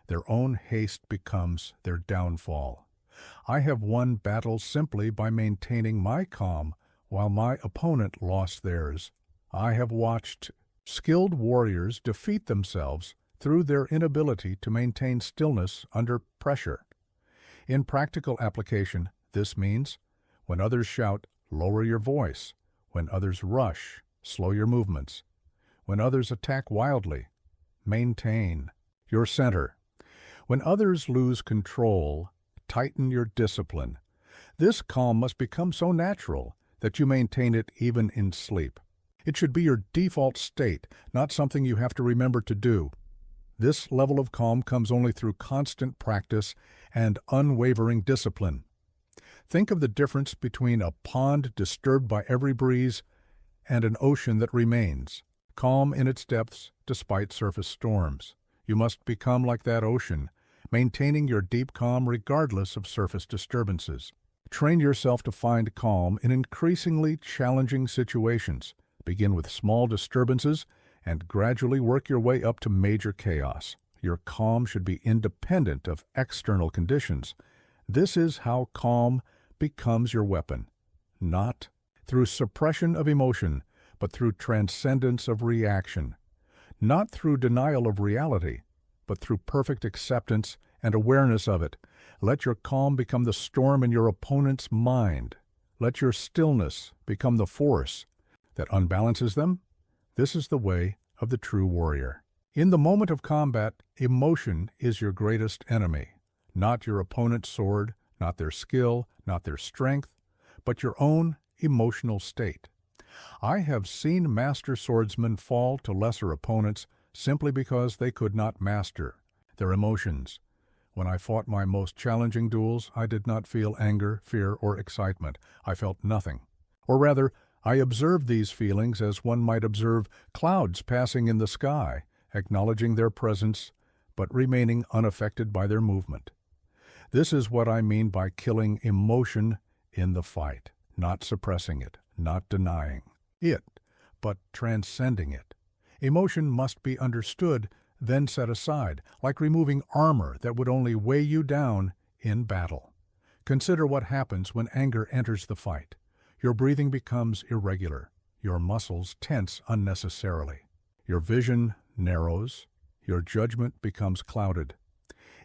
their own haste becomes their downfall. I have won battles simply by maintaining my calm while my opponent lost theirs. I have watched skilled warriors defeat themselves through their inability to maintain stillness under pressure. In practical application, this means when others shout, lower your voice. When others rush, slow your movements. When others attack wildly, maintain your center. When others lose control, tighten your discipline. This calm must become so natural that you maintain it even in sleep. It should be your default state, not something you have to remember to do. This level of calm comes only through constant practice and unwavering discipline. Think of the difference between a pond disturbed by every breeze and an ocean that remains, calm in its depths despite surface storms. You must become like that ocean, maintaining your deep calm regardless of surface disturbances. Train yourself to find calm in increasingly challenging situations. Begin with small disturbances and gradually work your way up to major chaos. Your calm should be independent of external conditions. This is how calm becomes your weapon, not through suppression of emotion, but through transcendence of reaction, not through denial of reality, but through perfect acceptance and awareness of it. Let your calm become the storm in your opponent's mind. Let your stillness become the force that unbalances them. This is the way of the true warrior. In the moment of combat, emotion is your greatest enemy, not your opponent's sword, not their skill, not their strength, but your own emotional state. I have seen master swordsmen fall to lesser opponents simply because they could not master their emotions. When I fought my most challenging duels, I did not feel anger, fear, or excitement. I felt nothing. Or rather, I observed these feelings as one might observe clouds passing in the sky, acknowledging their presence, but remaining unaffected by their movement. This is what I mean by killing emotion in the fight, not suppressing it, not denying it, but transcending it. Emotion must be understood, then set aside, like removing armor that would only weigh you down in battle. Consider what happens when anger enters the fight. Your breathing becomes irregular. Your muscles tense unnecessarily. Your vision narrows. Your judgment becomes clouded.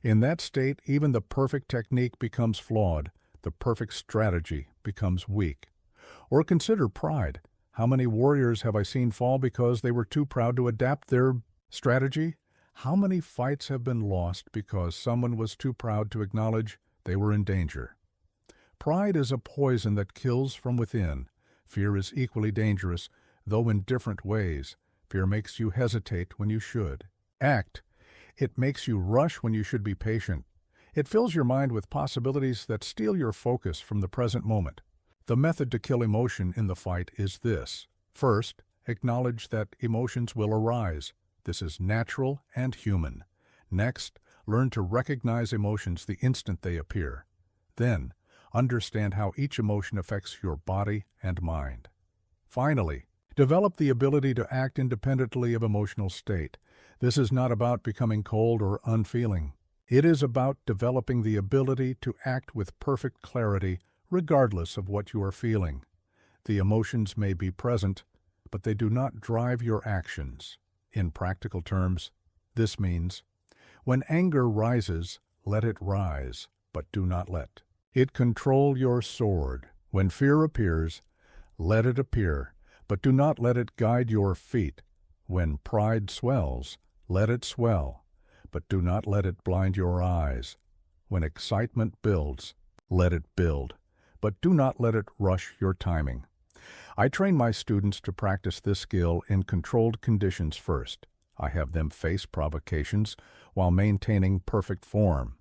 In that state, even the perfect technique becomes flawed. The perfect strategy becomes weak. Or consider pride. How many warriors have I seen fall because they were too proud to adapt their strategy? How many fights have been lost because someone was too proud to acknowledge they were in danger? Pride is a poison that kills from within. Fear is equally dangerous, though in different ways. Fear makes you hesitate when you should act. It makes you rush when you should be patient. It fills your mind with possibilities that steal your focus from the present moment. The method to kill emotion in the fight is this. First, acknowledge that emotions will arise. This is natural and human. Next, learn to recognize emotions the instant they appear. Then, understand how each emotion affects your body and mind. Finally, develop the ability to act independently of emotional state. This is not about becoming cold or unfeeling. It is about developing the ability to act with perfect clarity regardless of what you are feeling. The emotions may be present, but they do not drive your actions. In practical terms, this means, when anger rises, let it rise, but do not let it control your sword. When fear appears, let it appear, but do not let it guide your feet. When pride swells, let it swell, but do not let it blind your eyes. When excitement builds, let it build, but do not let it rush your timing. I train my students to practice this skill in controlled conditions first. I have them face provocations while maintaining perfect form.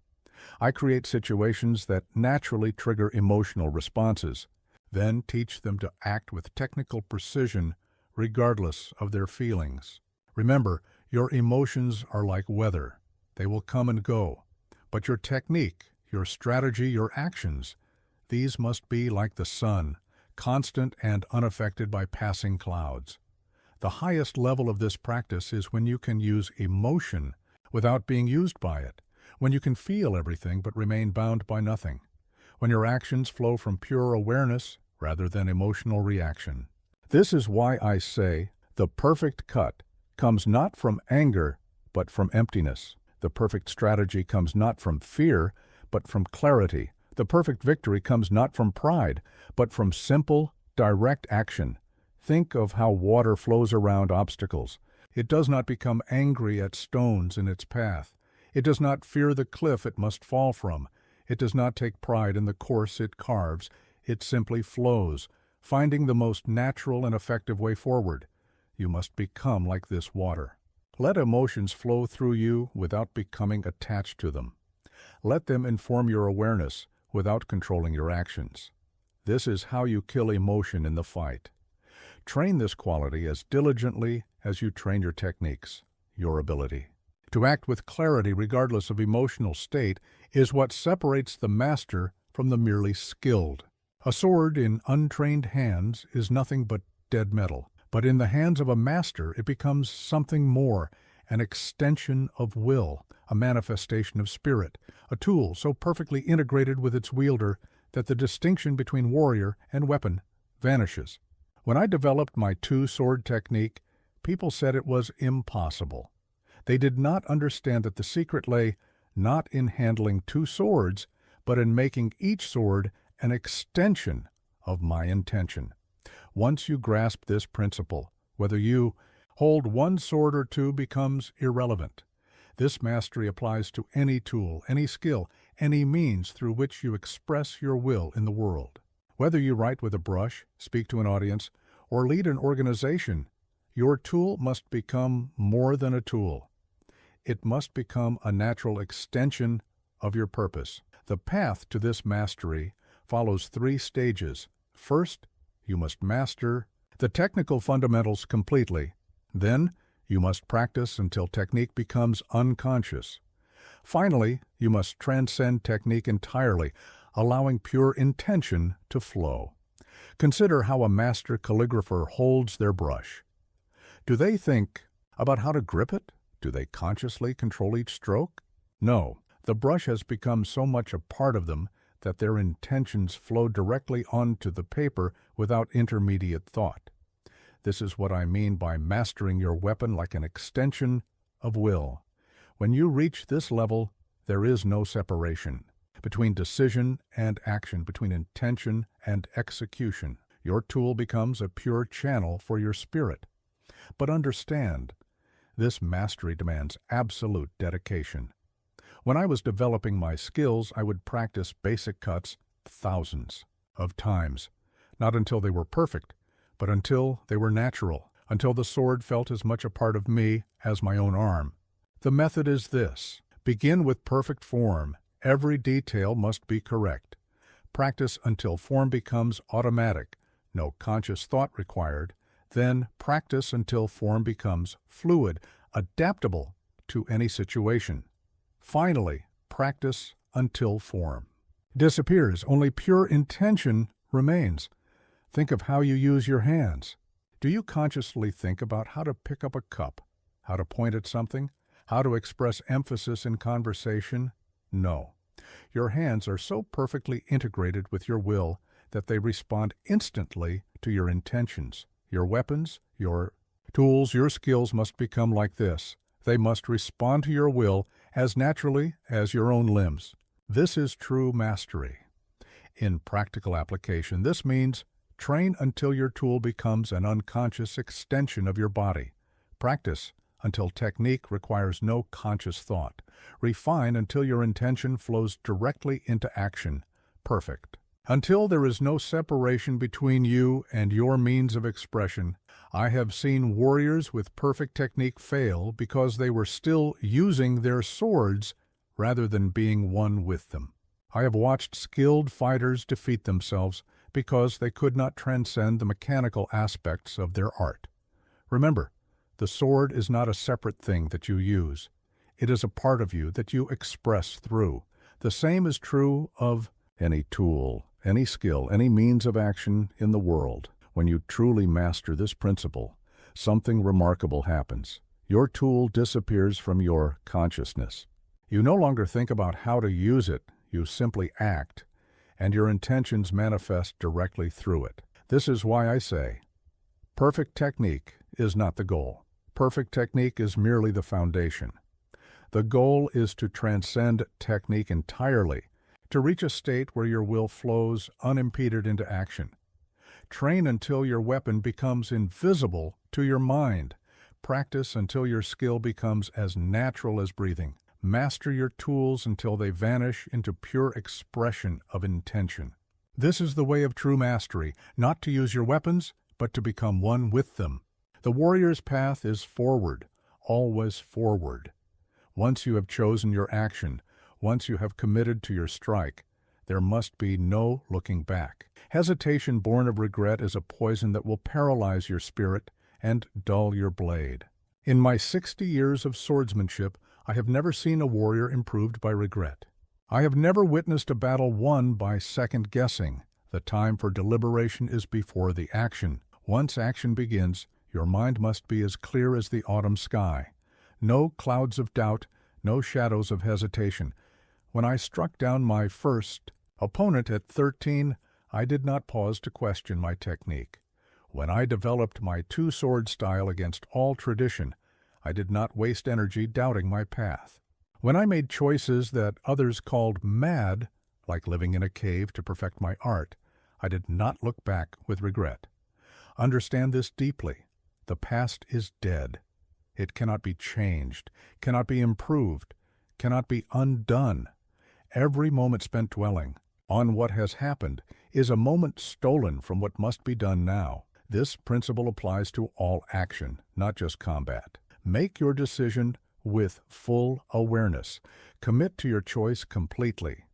I create situations that naturally trigger emotional responses, then teach them to act with technical precision regardless of their feelings. Remember, your emotions are like weather. They will come and go. But your technique, your strategy, your actions, these must be like the sun, constant and unaffected by passing clouds. The highest level of this practice is when you can use emotion without being used by it, when you can feel everything but remain bound by nothing, when your actions flow from pure awareness rather than emotional reaction. This is why I say, The perfect cut comes not from anger, but from emptiness. The perfect strategy comes not from fear, but from clarity. The perfect victory comes not from pride, but from simple, direct action. Think of how water flows around obstacles. It does not become angry at stones in its path. It does not fear the cliff it must fall from. It does not take pride in the course it carves. It simply flows, finding the most natural and effective way forward. You must become like this water. Let emotions flow through you without becoming attached to them. Let them inform your awareness without controlling your actions. This is how you kill emotion in the fight. Train this quality as diligently as you train your techniques, your ability. To act with clarity regardless of emotional state is what separates the master from the merely skilled. A sword in untrained hands is nothing but dead metal, but in the hands of a master it becomes something more, an extension of will, a manifestation of spirit, a tool so perfectly integrated with its wielder that the distinction between warrior and weapon vanishes. When I developed my two-sword technique, people said it was impossible. They did not understand that the secret lay not in handling two swords, but in making each sword an extension of my intention. Once you grasp this principle, whether you hold one sword or two becomes irrelevant. This mastery applies to any tool, any skill, any means through which you express your will in the world. Whether you write with a brush, speak to an audience, or lead an organization, your tool must become more than a tool. It must become a natural extension of your purpose. The path to this mastery follows 3 stages. First, you must master the technical fundamentals completely. Then, you must practice until technique becomes unconscious. Finally, you must transcend technique entirely, allowing pure intention to flow. Consider how a master calligrapher holds their brush. Do they think about how to grip it? Do they consciously control each stroke? No, the brush has become so much a part of them that their intentions flow directly onto the paper without intermediate thought. This is what I mean by mastering your weapon like an extension of will. When you reach this level, there is no separation between decision and action, between intention and execution. Your tool becomes a pure channel for your spirit. But understand, this mastery demands absolute dedication. When I was developing my skills, I would practice basic cuts thousands of times, not until they were perfect, but until they were natural, until the sword felt as much a part of me as my own arm. The method is this. Begin with perfect form. Every detail must be correct. Practice until form becomes automatic, no conscious thought required. Then practice until form becomes fluid, adaptable to any situation. Finally, practice until form disappears. Only pure intention remains. Think of how you use your hands. Do you consciously think about how to pick up a cup, how to point at something, how to express emphasis in conversation? No. Your hands are so perfectly integrated with your will that they respond instantly to your intentions. Your weapons, your tools, your skills must become like this. They must respond to your will as naturally as your own limbs. This is true mastery. In practical application, this means train until your tool becomes an unconscious extension of your body. Practice until technique requires no conscious thought. Refine until your intention flows directly into action. Perfect. Until there is no separation between you and your means of expression. I have seen warriors with perfect technique fail because they were still using their swords rather than being one with them. I have watched skilled fighters defeat themselves because they could not transcend the mechanical aspects of their art. Remember, the sword is not a separate thing that you use. It is a part of you that you express through. The same is true of any tool, any skill, any means of action in the world. When you truly master this principle, something remarkable happens. Your tool disappears from your consciousness. You no longer think about how to use it, you simply act, and your intentions manifest directly through it. This is why I say, perfect technique is not the goal. Perfect technique is merely the foundation. The goal is to transcend technique entirely, to reach a state where your will flows unimpeded into action. Train until your weapon becomes invisible to your mind. Practice until your skill becomes as natural as breathing. Master your tools until they vanish into pure expression of intention. This is the way of true mastery, not to use your weapons, but to become one with them. The warrior's path is forward, always forward. Once you have chosen your action, once you have committed to your strike, there must be no looking back. Hesitation born of regret is a poison that will paralyze your spirit and dull your blade. In my 60 years of swordsmanship, I have never seen a warrior improved by regret. I have never witnessed a battle won by second-guessing. The time for deliberation is before the action. Once action begins, your mind must be as clear as the autumn sky. No clouds of doubt, no shadows of hesitation. When I struck down my first opponent at 13, I did not pause to question my technique. When I developed my two-sword style against all tradition, I did not waste energy doubting my path. When I made choices that others called mad, like living in a cave to perfect my art, I did not look back with regret. Understand this deeply. The past is dead. It cannot be changed, cannot be improved, cannot be undone. Every moment spent dwelling on what has happened is a moment stolen from what must be done now. This principle applies to all action, not just combat. Make your decision with full awareness. Commit to your choice completely.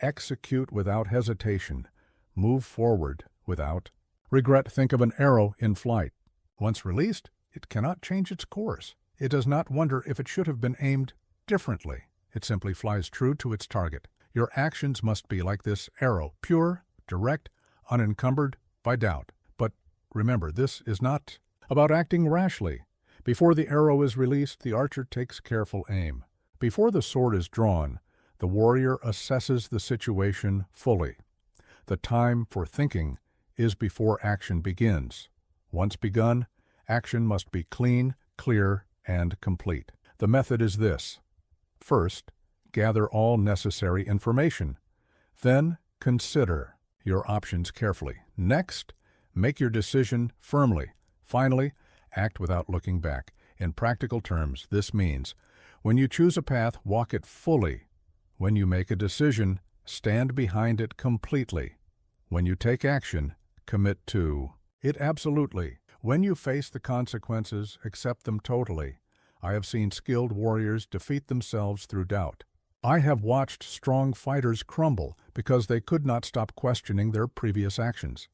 Execute without hesitation. Move forward without regret. Think of an arrow in flight. Once released, it cannot change its course. It does not wonder if it should have been aimed differently. It simply flies true to its target. Your actions must be like this arrow, pure, direct, unencumbered by doubt. But remember, this is not about acting rashly. Before the arrow is released, the archer takes careful aim. Before the sword is drawn, the warrior assesses the situation fully. The time for thinking is before action begins. Once begun, action must be clean, clear, and complete. The method is this. First, gather all necessary information. Then, consider your options carefully. Next, make your decision firmly. Finally, act without looking back. In practical terms, this means, when you choose a path, walk it fully. When you make a decision, stand behind it completely. When you take action, commit to it absolutely. When you face the consequences, accept them totally. I have seen skilled warriors defeat themselves through doubt. I have watched strong fighters crumble because they could not stop questioning their previous actions.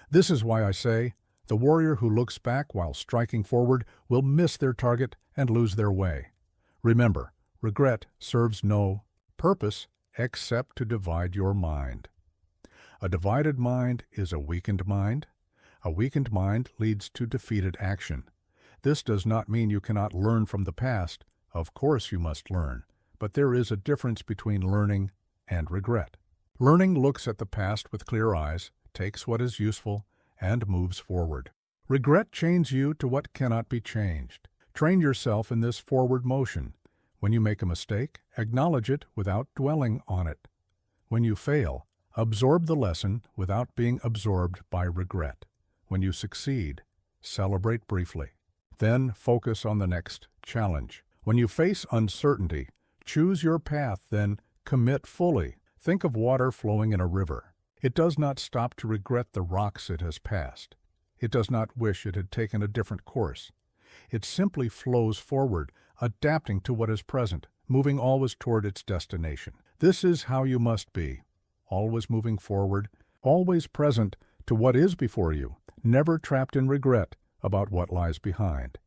This is why I say, the warrior who looks back while striking forward will miss their target and lose their way. Remember, regret serves no purpose except to divide your mind. A divided mind is a weakened mind. A weakened mind leads to defeated action. This does not mean you cannot learn from the past. Of course you must learn, but there is a difference between learning and regret. Learning looks at the past with clear eyes, takes what is useful, and moves forward. Regret chains you to what cannot be changed. Train yourself in this forward motion. When you make a mistake, acknowledge it without dwelling on it. When you fail, absorb the lesson without being absorbed by regret. When you succeed, celebrate briefly. Then focus on the next challenge. When you face uncertainty, choose your path, then commit fully. Think of water flowing in a river. It does not stop to regret the rocks it has passed. It does not wish it had taken a different course. It simply flows forward, adapting to what is present, moving always toward its destination. This is how you must be, always moving forward, always present to what is before you, never trapped in regret about what lies behind.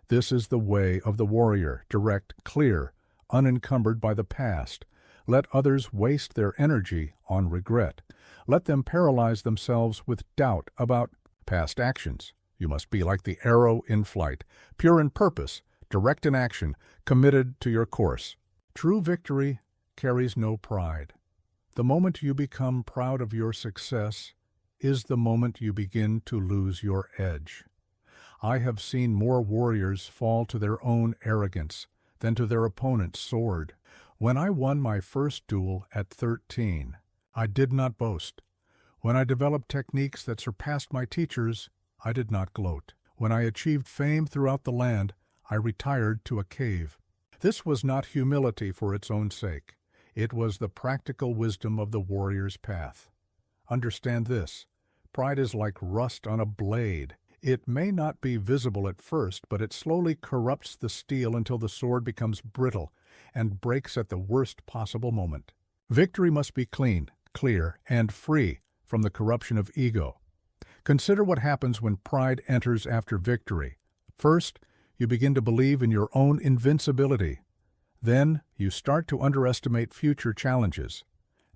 This is the way of the warrior, direct, clear, unencumbered by the past. Let others waste their energy on regret. Let them paralyze themselves with doubt about past actions. You must be like the arrow in flight, pure in purpose, direct in action, committed to your course. True victory carries no pride. The moment you become proud of your success is the moment you begin to lose your edge. I have seen more warriors fall to their own arrogance than to their opponent's sword. When I won my first duel at 13, I did not boast. When I developed techniques that surpassed my teachers, I did not gloat. When I achieved fame throughout the land, I retired to a cave. This was not humility for its own sake. It was the practical wisdom of the warrior's path. Understand this: pride is like rust on a blade. It may not be visible at first, but it slowly corrupts the steel until the sword becomes brittle and breaks at the worst possible moment. Victory must be clean, clear, and free from the corruption of ego. Consider what happens when pride enters after victory. First, you begin to believe in your own invincibility. Then, you start to underestimate future challenges.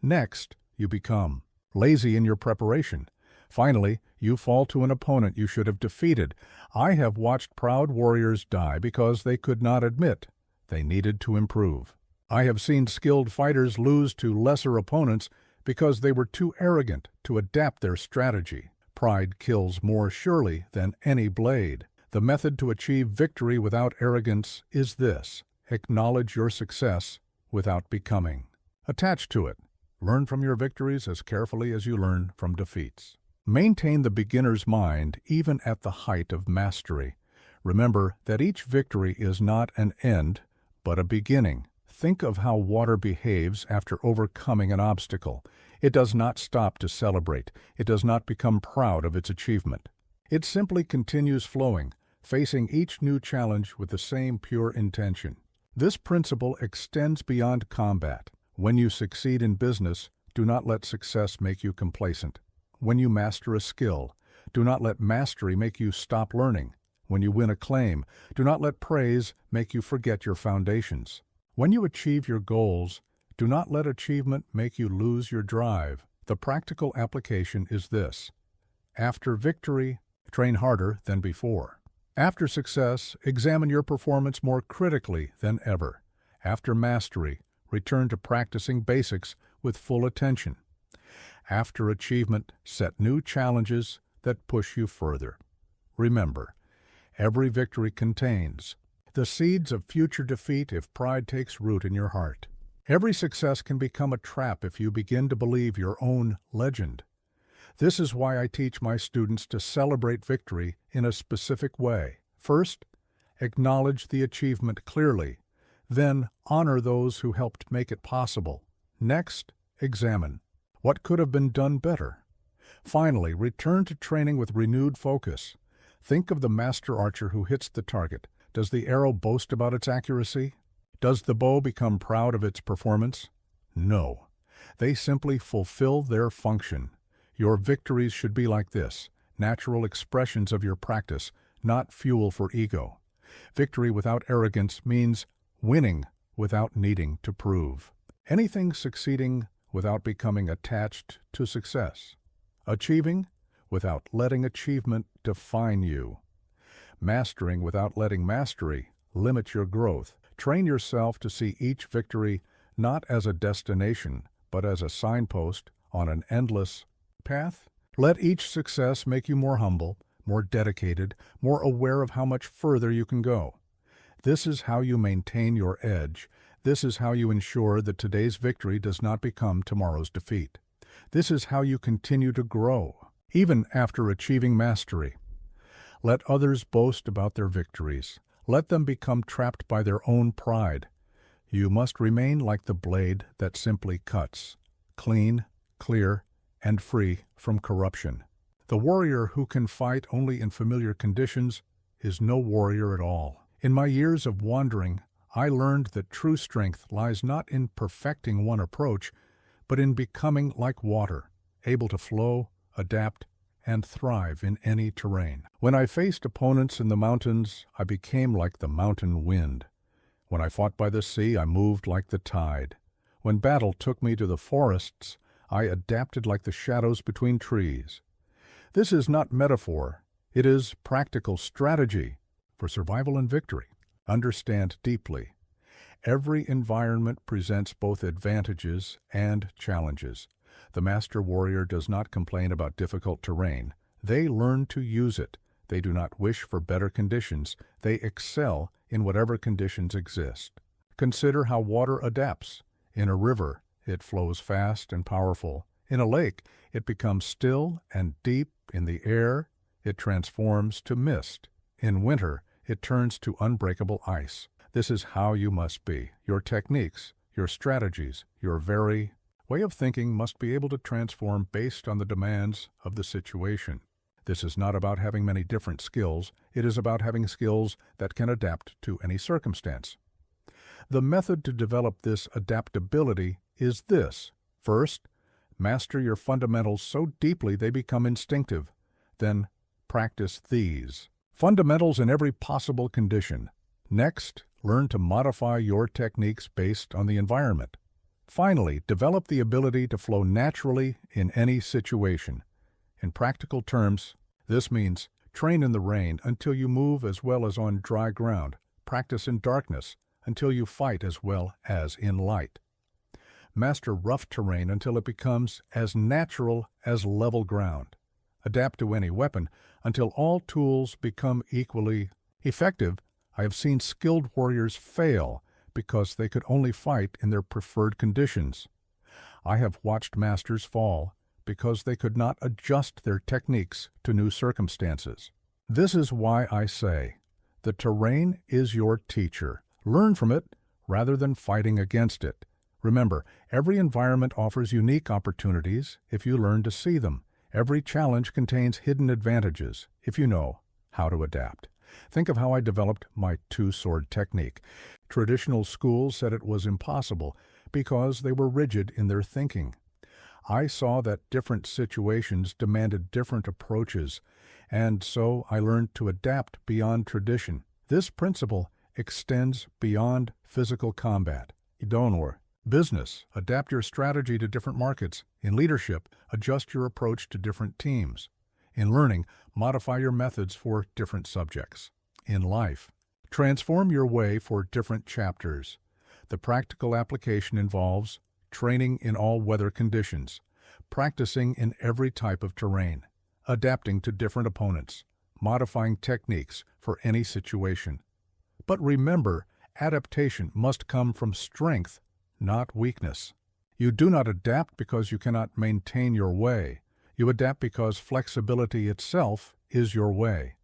Next, you become lazy in your preparation. Finally, you fall to an opponent you should have defeated. I have watched proud warriors die because they could not admit they needed to improve. I have seen skilled fighters lose to lesser opponents because they were too arrogant to adapt their strategy. Pride kills more surely than any blade. The method to achieve victory without arrogance is this: acknowledge your success without becoming attached to it. Learn from your victories as carefully as you learn from defeats. Maintain the beginner's mind even at the height of mastery. Remember that each victory is not an end, but a beginning. Think of how water behaves after overcoming an obstacle. It does not stop to celebrate. It does not become proud of its achievement. It simply continues flowing, facing each new challenge with the same pure intention. This principle extends beyond combat. When you succeed in business, do not let success make you complacent. When you master a skill, do not let mastery make you stop learning. When you win a claim, do not let praise make you forget your foundations. When you achieve your goals, do not let achievement make you lose your drive. The practical application is this: after victory, train harder than before. After success, examine your performance more critically than ever. After mastery, return to practicing basics with full attention. After achievement, set new challenges that push you further. Remember, every victory contains the seeds of future defeat if pride takes root in your heart. Every success can become a trap if you begin to believe your own legend. This is why I teach my students to celebrate victory in a specific way. First, acknowledge the achievement clearly. Then, honor those who helped make it possible. Next, examine what could have been done better. Finally, return to training with renewed focus. Think of the master archer who hits the target. Does the arrow boast about its accuracy? Does the bow become proud of its performance? No. They simply fulfill their function. Your victories should be like this: natural expressions of your practice, not fuel for ego. Victory without arrogance means winning without needing to prove. Anything succeeding without becoming attached to success. Achieving without letting achievement define you. Mastering without letting mastery limit your growth. Train yourself to see each victory not as a destination, but as a signpost on an endless path. Let each success make you more humble, more dedicated, more aware of how much further you can go. This is how you maintain your edge. This is how you ensure that today's victory does not become tomorrow's defeat. This is how you continue to grow, even after achieving mastery. Let others boast about their victories. Let them become trapped by their own pride. You must remain like the blade that simply cuts, clean, clear, and free from corruption. The warrior who can fight only in familiar conditions is no warrior at all. In my years of wandering, I learned that true strength lies not in perfecting one approach, but in becoming like water, able to flow, adapt, and thrive in any terrain. When I faced opponents in the mountains, I became like the mountain wind. When I fought by the sea, I moved like the tide. When battle took me to the forests, I adapted like the shadows between trees. This is not metaphor. It is practical strategy for survival and victory. Understand deeply. Every environment presents both advantages and challenges. The master warrior does not complain about difficult terrain. They learn to use it. They do not wish for better conditions. They excel in whatever conditions exist. Consider how water adapts. In a river, it flows fast and powerful. In a lake, it becomes still and deep. In the air, it transforms to mist. In winter, it turns to unbreakable ice. This is how you must be. Your techniques, your strategies, your very way of thinking must be able to transform based on the demands of the situation. This is not about having many different skills. It is about having skills that can adapt to any circumstance. The method to develop this adaptability is this. First, master your fundamentals so deeply they become instinctive. Then, practice these. Fundamentals in every possible condition. Next, learn to modify your techniques based on the environment. Finally, develop the ability to flow naturally in any situation. In practical terms, this means train in the rain until you move as well as on dry ground. Practice in darkness until you fight as well as in light. Master rough terrain until it becomes as natural as level ground. Adapt to any weapon until all tools become equally effective. I have seen skilled warriors fail because they could only fight in their preferred conditions. I have watched masters fall because they could not adjust their techniques to new circumstances. This is why I say, the terrain is your teacher. Learn from it rather than fighting against it. Remember, every environment offers unique opportunities if you learn to see them. Every challenge contains hidden advantages if you know how to adapt. Think of how I developed my two-sword technique. Traditional schools said it was impossible because they were rigid in their thinking. I saw that different situations demanded different approaches, and so I learned to adapt beyond tradition. This principle extends beyond physical combat. Idonor. Business. Adapt your strategy to different markets. In leadership, adjust your approach to different teams. In learning, modify your methods for different subjects. In life, transform your way for different chapters. The practical application involves training in all weather conditions, practicing in every type of terrain, adapting to different opponents, modifying techniques for any situation. But remember, adaptation must come from strength, not weakness. You do not adapt because you cannot maintain your way. You adapt because flexibility itself is your way.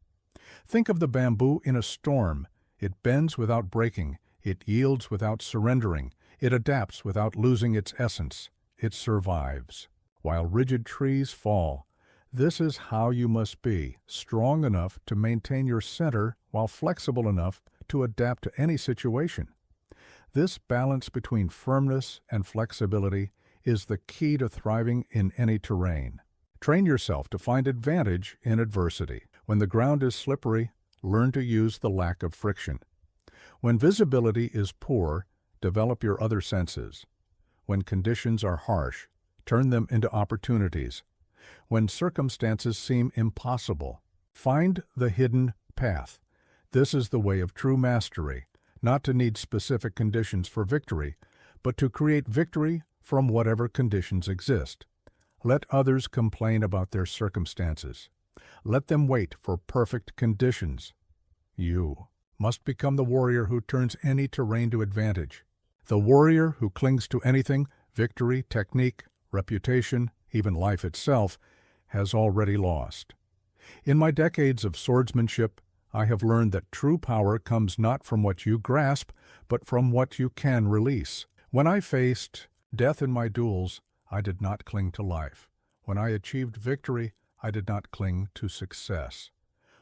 Think of the bamboo in a storm. It bends without breaking. It yields without surrendering. It adapts without losing its essence. It survives. While rigid trees fall, this is how you must be, strong enough to maintain your center while flexible enough to adapt to any situation. This balance between firmness and flexibility is the key to thriving in any terrain. Train yourself to find advantage in adversity. When the ground is slippery, learn to use the lack of friction. When visibility is poor, develop your other senses. When conditions are harsh, turn them into opportunities. When circumstances seem impossible, find the hidden path. This is the way of true mastery, not to need specific conditions for victory, but to create victory from whatever conditions exist. Let others complain about their circumstances. Let them wait for perfect conditions. You must become the warrior who turns any terrain to advantage. The warrior who clings to anything, victory, technique, reputation, even life itself, has already lost. In my decades of swordsmanship, I have learned that true power comes not from what you grasp, but from what you can release. When I faced death in my duels, I did not cling to life. When I achieved victory, I did not cling to success.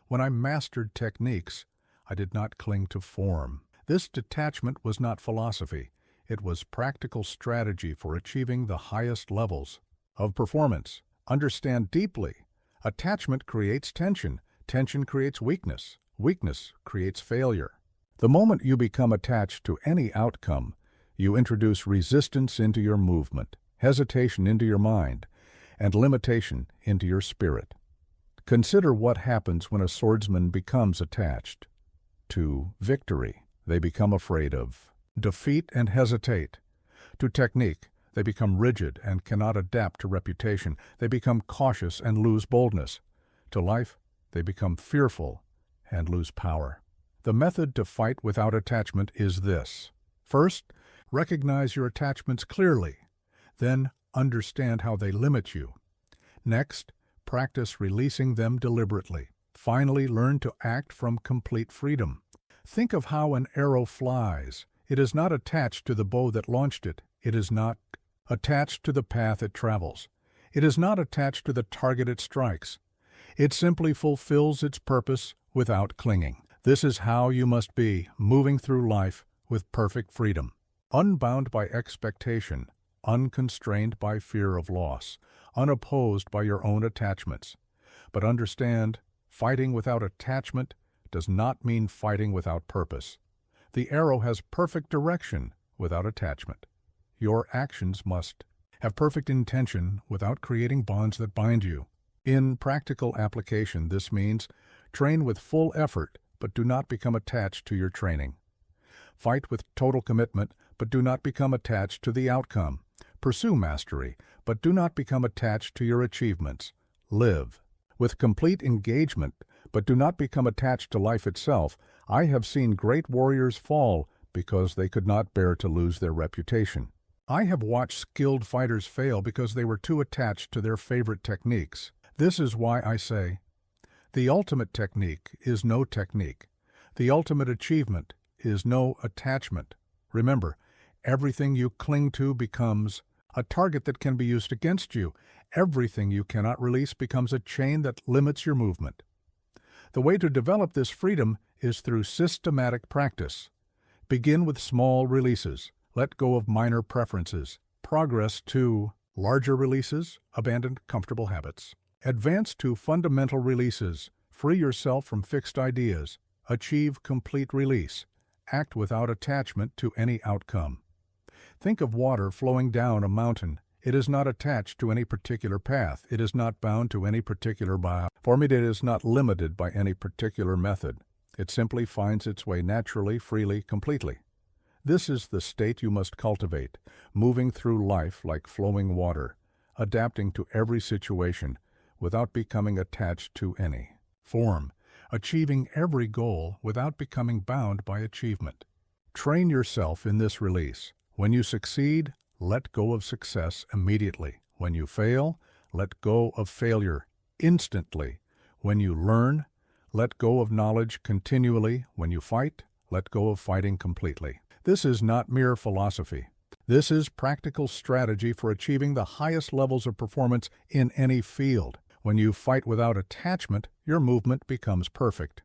When I mastered techniques, I did not cling to form. This detachment was not philosophy. It was practical strategy for achieving the highest levels of performance. Understand deeply. Attachment creates tension. Tension creates weakness. Weakness creates failure. The moment you become attached to any outcome, you introduce resistance into your movement, hesitation into your mind, and limitation into your spirit. Consider what happens when a swordsman becomes attached to victory. They become afraid of defeat and hesitate. To technique, they become rigid and cannot adapt to reputation. They become cautious and lose boldness. To life, they become fearful and lose power. The method to fight without attachment is this. First, recognize your attachments clearly. Then, understand how they limit you. Next, practice releasing them deliberately. Finally, learn to act from complete freedom. Think of how an arrow flies. It is not attached to the bow that launched it. It is not attached to the path it travels. It is not attached to the target it strikes. It simply fulfills its purpose without clinging. This is how you must be, moving through life with perfect freedom, unbound by expectation, unconstrained by fear of loss, unopposed by your own attachments. But understand, fighting without attachment does not mean fighting without purpose. The arrow has perfect direction without attachment. Your actions must have perfect intention without creating bonds that bind you. In practical application, this means train with full effort, but do not become attached to your training. Fight with total commitment, but do not become attached to the outcome. Pursue mastery, but do not become attached to your achievements. Live with complete engagement, but do not become attached to life itself. I have seen great warriors fall because they could not bear to lose their reputation. I have watched skilled fighters fail because they were too attached to their favorite techniques. This is why I say, the ultimate technique is no technique. The ultimate achievement is no attachment. Remember, everything you cling to becomes a target that can be used against you. Everything you cannot release becomes a chain that limits your movement. The way to develop this freedom is through systematic practice. Begin with small releases. Let go of minor preferences. Progress to larger releases. Abandon comfortable habits. Advance to fundamental releases. Free yourself from fixed ideas. Achieve complete release. Act without attachment to any outcome. Think of water flowing down a mountain. It is not attached to any particular path. It is not bound to any particular form. It is not limited by any particular method. It simply finds its way naturally, freely, completely. This is the state you must cultivate, moving through life like flowing water, adapting to every situation without becoming attached to any form, achieving every goal without becoming bound by achievement. Train yourself in this release. When you succeed, let go of success immediately. When you fail, let go of failure instantly. When you learn, let go of knowledge continually. When you fight, let go of fighting completely. This is not mere philosophy. This is practical strategy for achieving the highest levels of performance in any field. When you fight without attachment, your movement becomes perfect.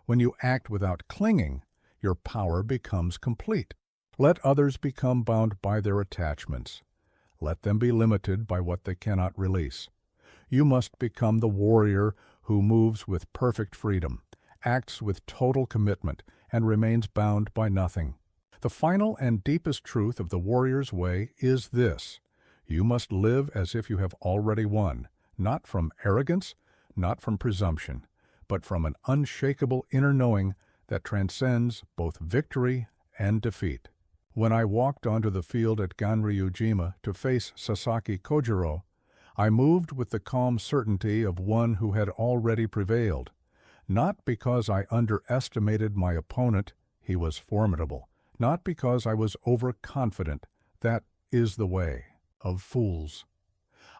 When you act without clinging, your power becomes complete. Let others become bound by their attachments. Let them be limited by what they cannot release. You must become the warrior who moves with perfect freedom, acts with total commitment, and remains bound by nothing. The final and deepest truth of the warrior's way is this: you must live as if you have already won, not from arrogance, not from presumption, but from an unshakable inner knowing that transcends both victory and defeat. When I walked onto the field at Ganryujima to face Sasaki Kojiro, I moved with the calm certainty of one who had already prevailed. Not because I underestimated my opponent, he was formidable. Not because I was overconfident. That is the way of fools.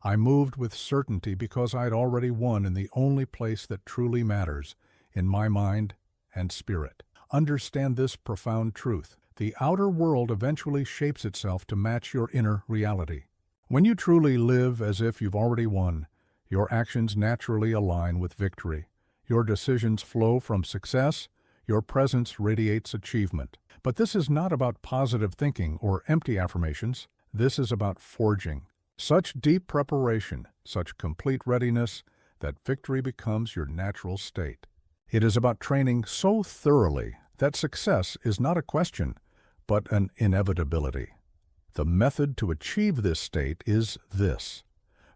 I moved with certainty because I had already won in the only place that truly matters, in my mind and spirit. Understand this profound truth. The outer world eventually shapes itself to match your inner reality. When you truly live as if you've already won, your actions naturally align with victory. Your decisions flow from success. Your presence radiates achievement. But this is not about positive thinking or empty affirmations. This is about forging such deep preparation, such complete readiness, that victory becomes your natural state. It is about training so thoroughly that success is not a question, but an inevitability. The method to achieve this state is this.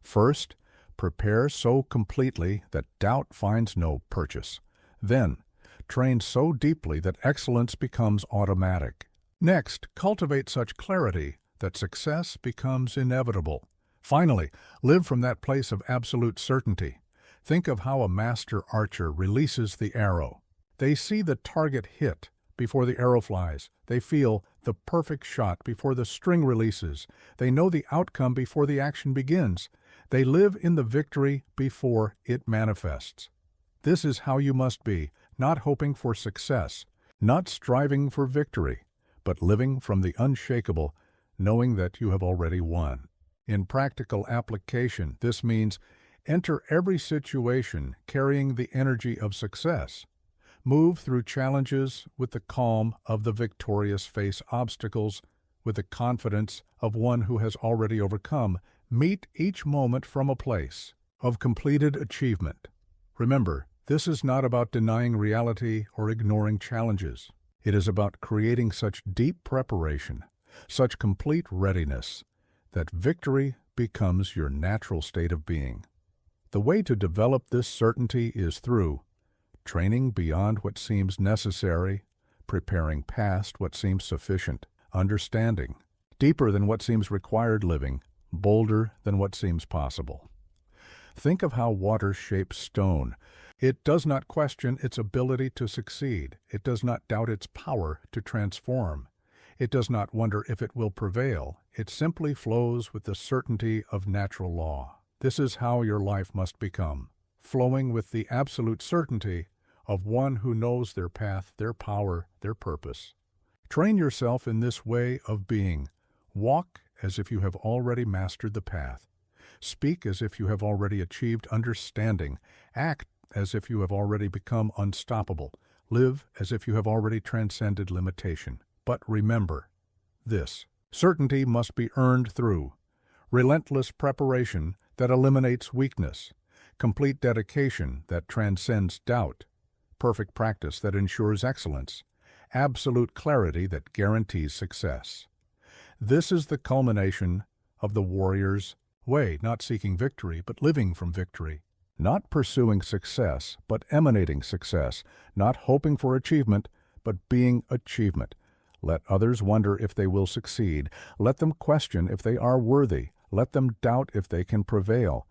First, prepare so completely that doubt finds no purchase. Then, train so deeply that excellence becomes automatic. Next, cultivate such clarity that success becomes inevitable. Finally, live from that place of absolute certainty. Think of how a master archer releases the arrow. They see the target hit before the arrow flies. They feel the perfect shot before the string releases. They know the outcome before the action begins. They live in the victory before it manifests. This is how you must be, not hoping for success, not striving for victory, but living from the unshakable, knowing that you have already won. In practical application, this means enter every situation carrying the energy of success. Move through challenges with the calm of the victorious, face obstacles with the confidence of one who has already overcome. Meet each moment from a place of completed achievement. Remember, this is not about denying reality or ignoring challenges. It is about creating such deep preparation, such complete readiness, that victory becomes your natural state of being. The way to develop this certainty is through training beyond what seems necessary, preparing past what seems sufficient, understanding deeper than what seems required, living bolder than what seems possible. Think of how water shapes stone. It does not question its ability to succeed. It does not doubt its power to transform. It does not wonder if it will prevail. It simply flows with the certainty of natural law. This is how your life must become, flowing with the absolute certainty of one who knows their path, their power, their purpose. Train yourself in this way of being. Walk as if you have already mastered the path. Speak as if you have already achieved understanding. Act as if you have already become unstoppable. Live as if you have already transcended limitation. But remember this: certainty must be earned through relentless preparation that eliminates weakness, complete dedication that transcends doubt, perfect practice that ensures excellence, absolute clarity that guarantees success. This is the culmination of the warrior's way, not seeking victory, but living from victory. Not pursuing success, but emanating success. Not hoping for achievement, but being achievement. Let others wonder if they will succeed. Let them question if they are worthy. Let them doubt if they can prevail.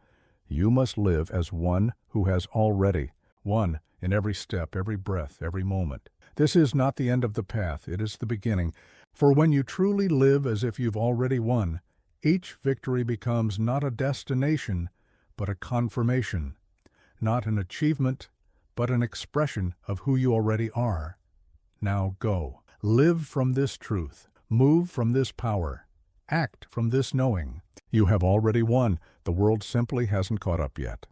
You must live as one who has already won in every step, every breath, every moment. This is not the end of the path, it is the beginning. For when you truly live as if you've already won, each victory becomes not a destination, but a confirmation. Not an achievement, but an expression of who you already are. Now go. Live from this truth. Move from this power. Act from this knowing. You have already won. The world simply hasn't caught up yet.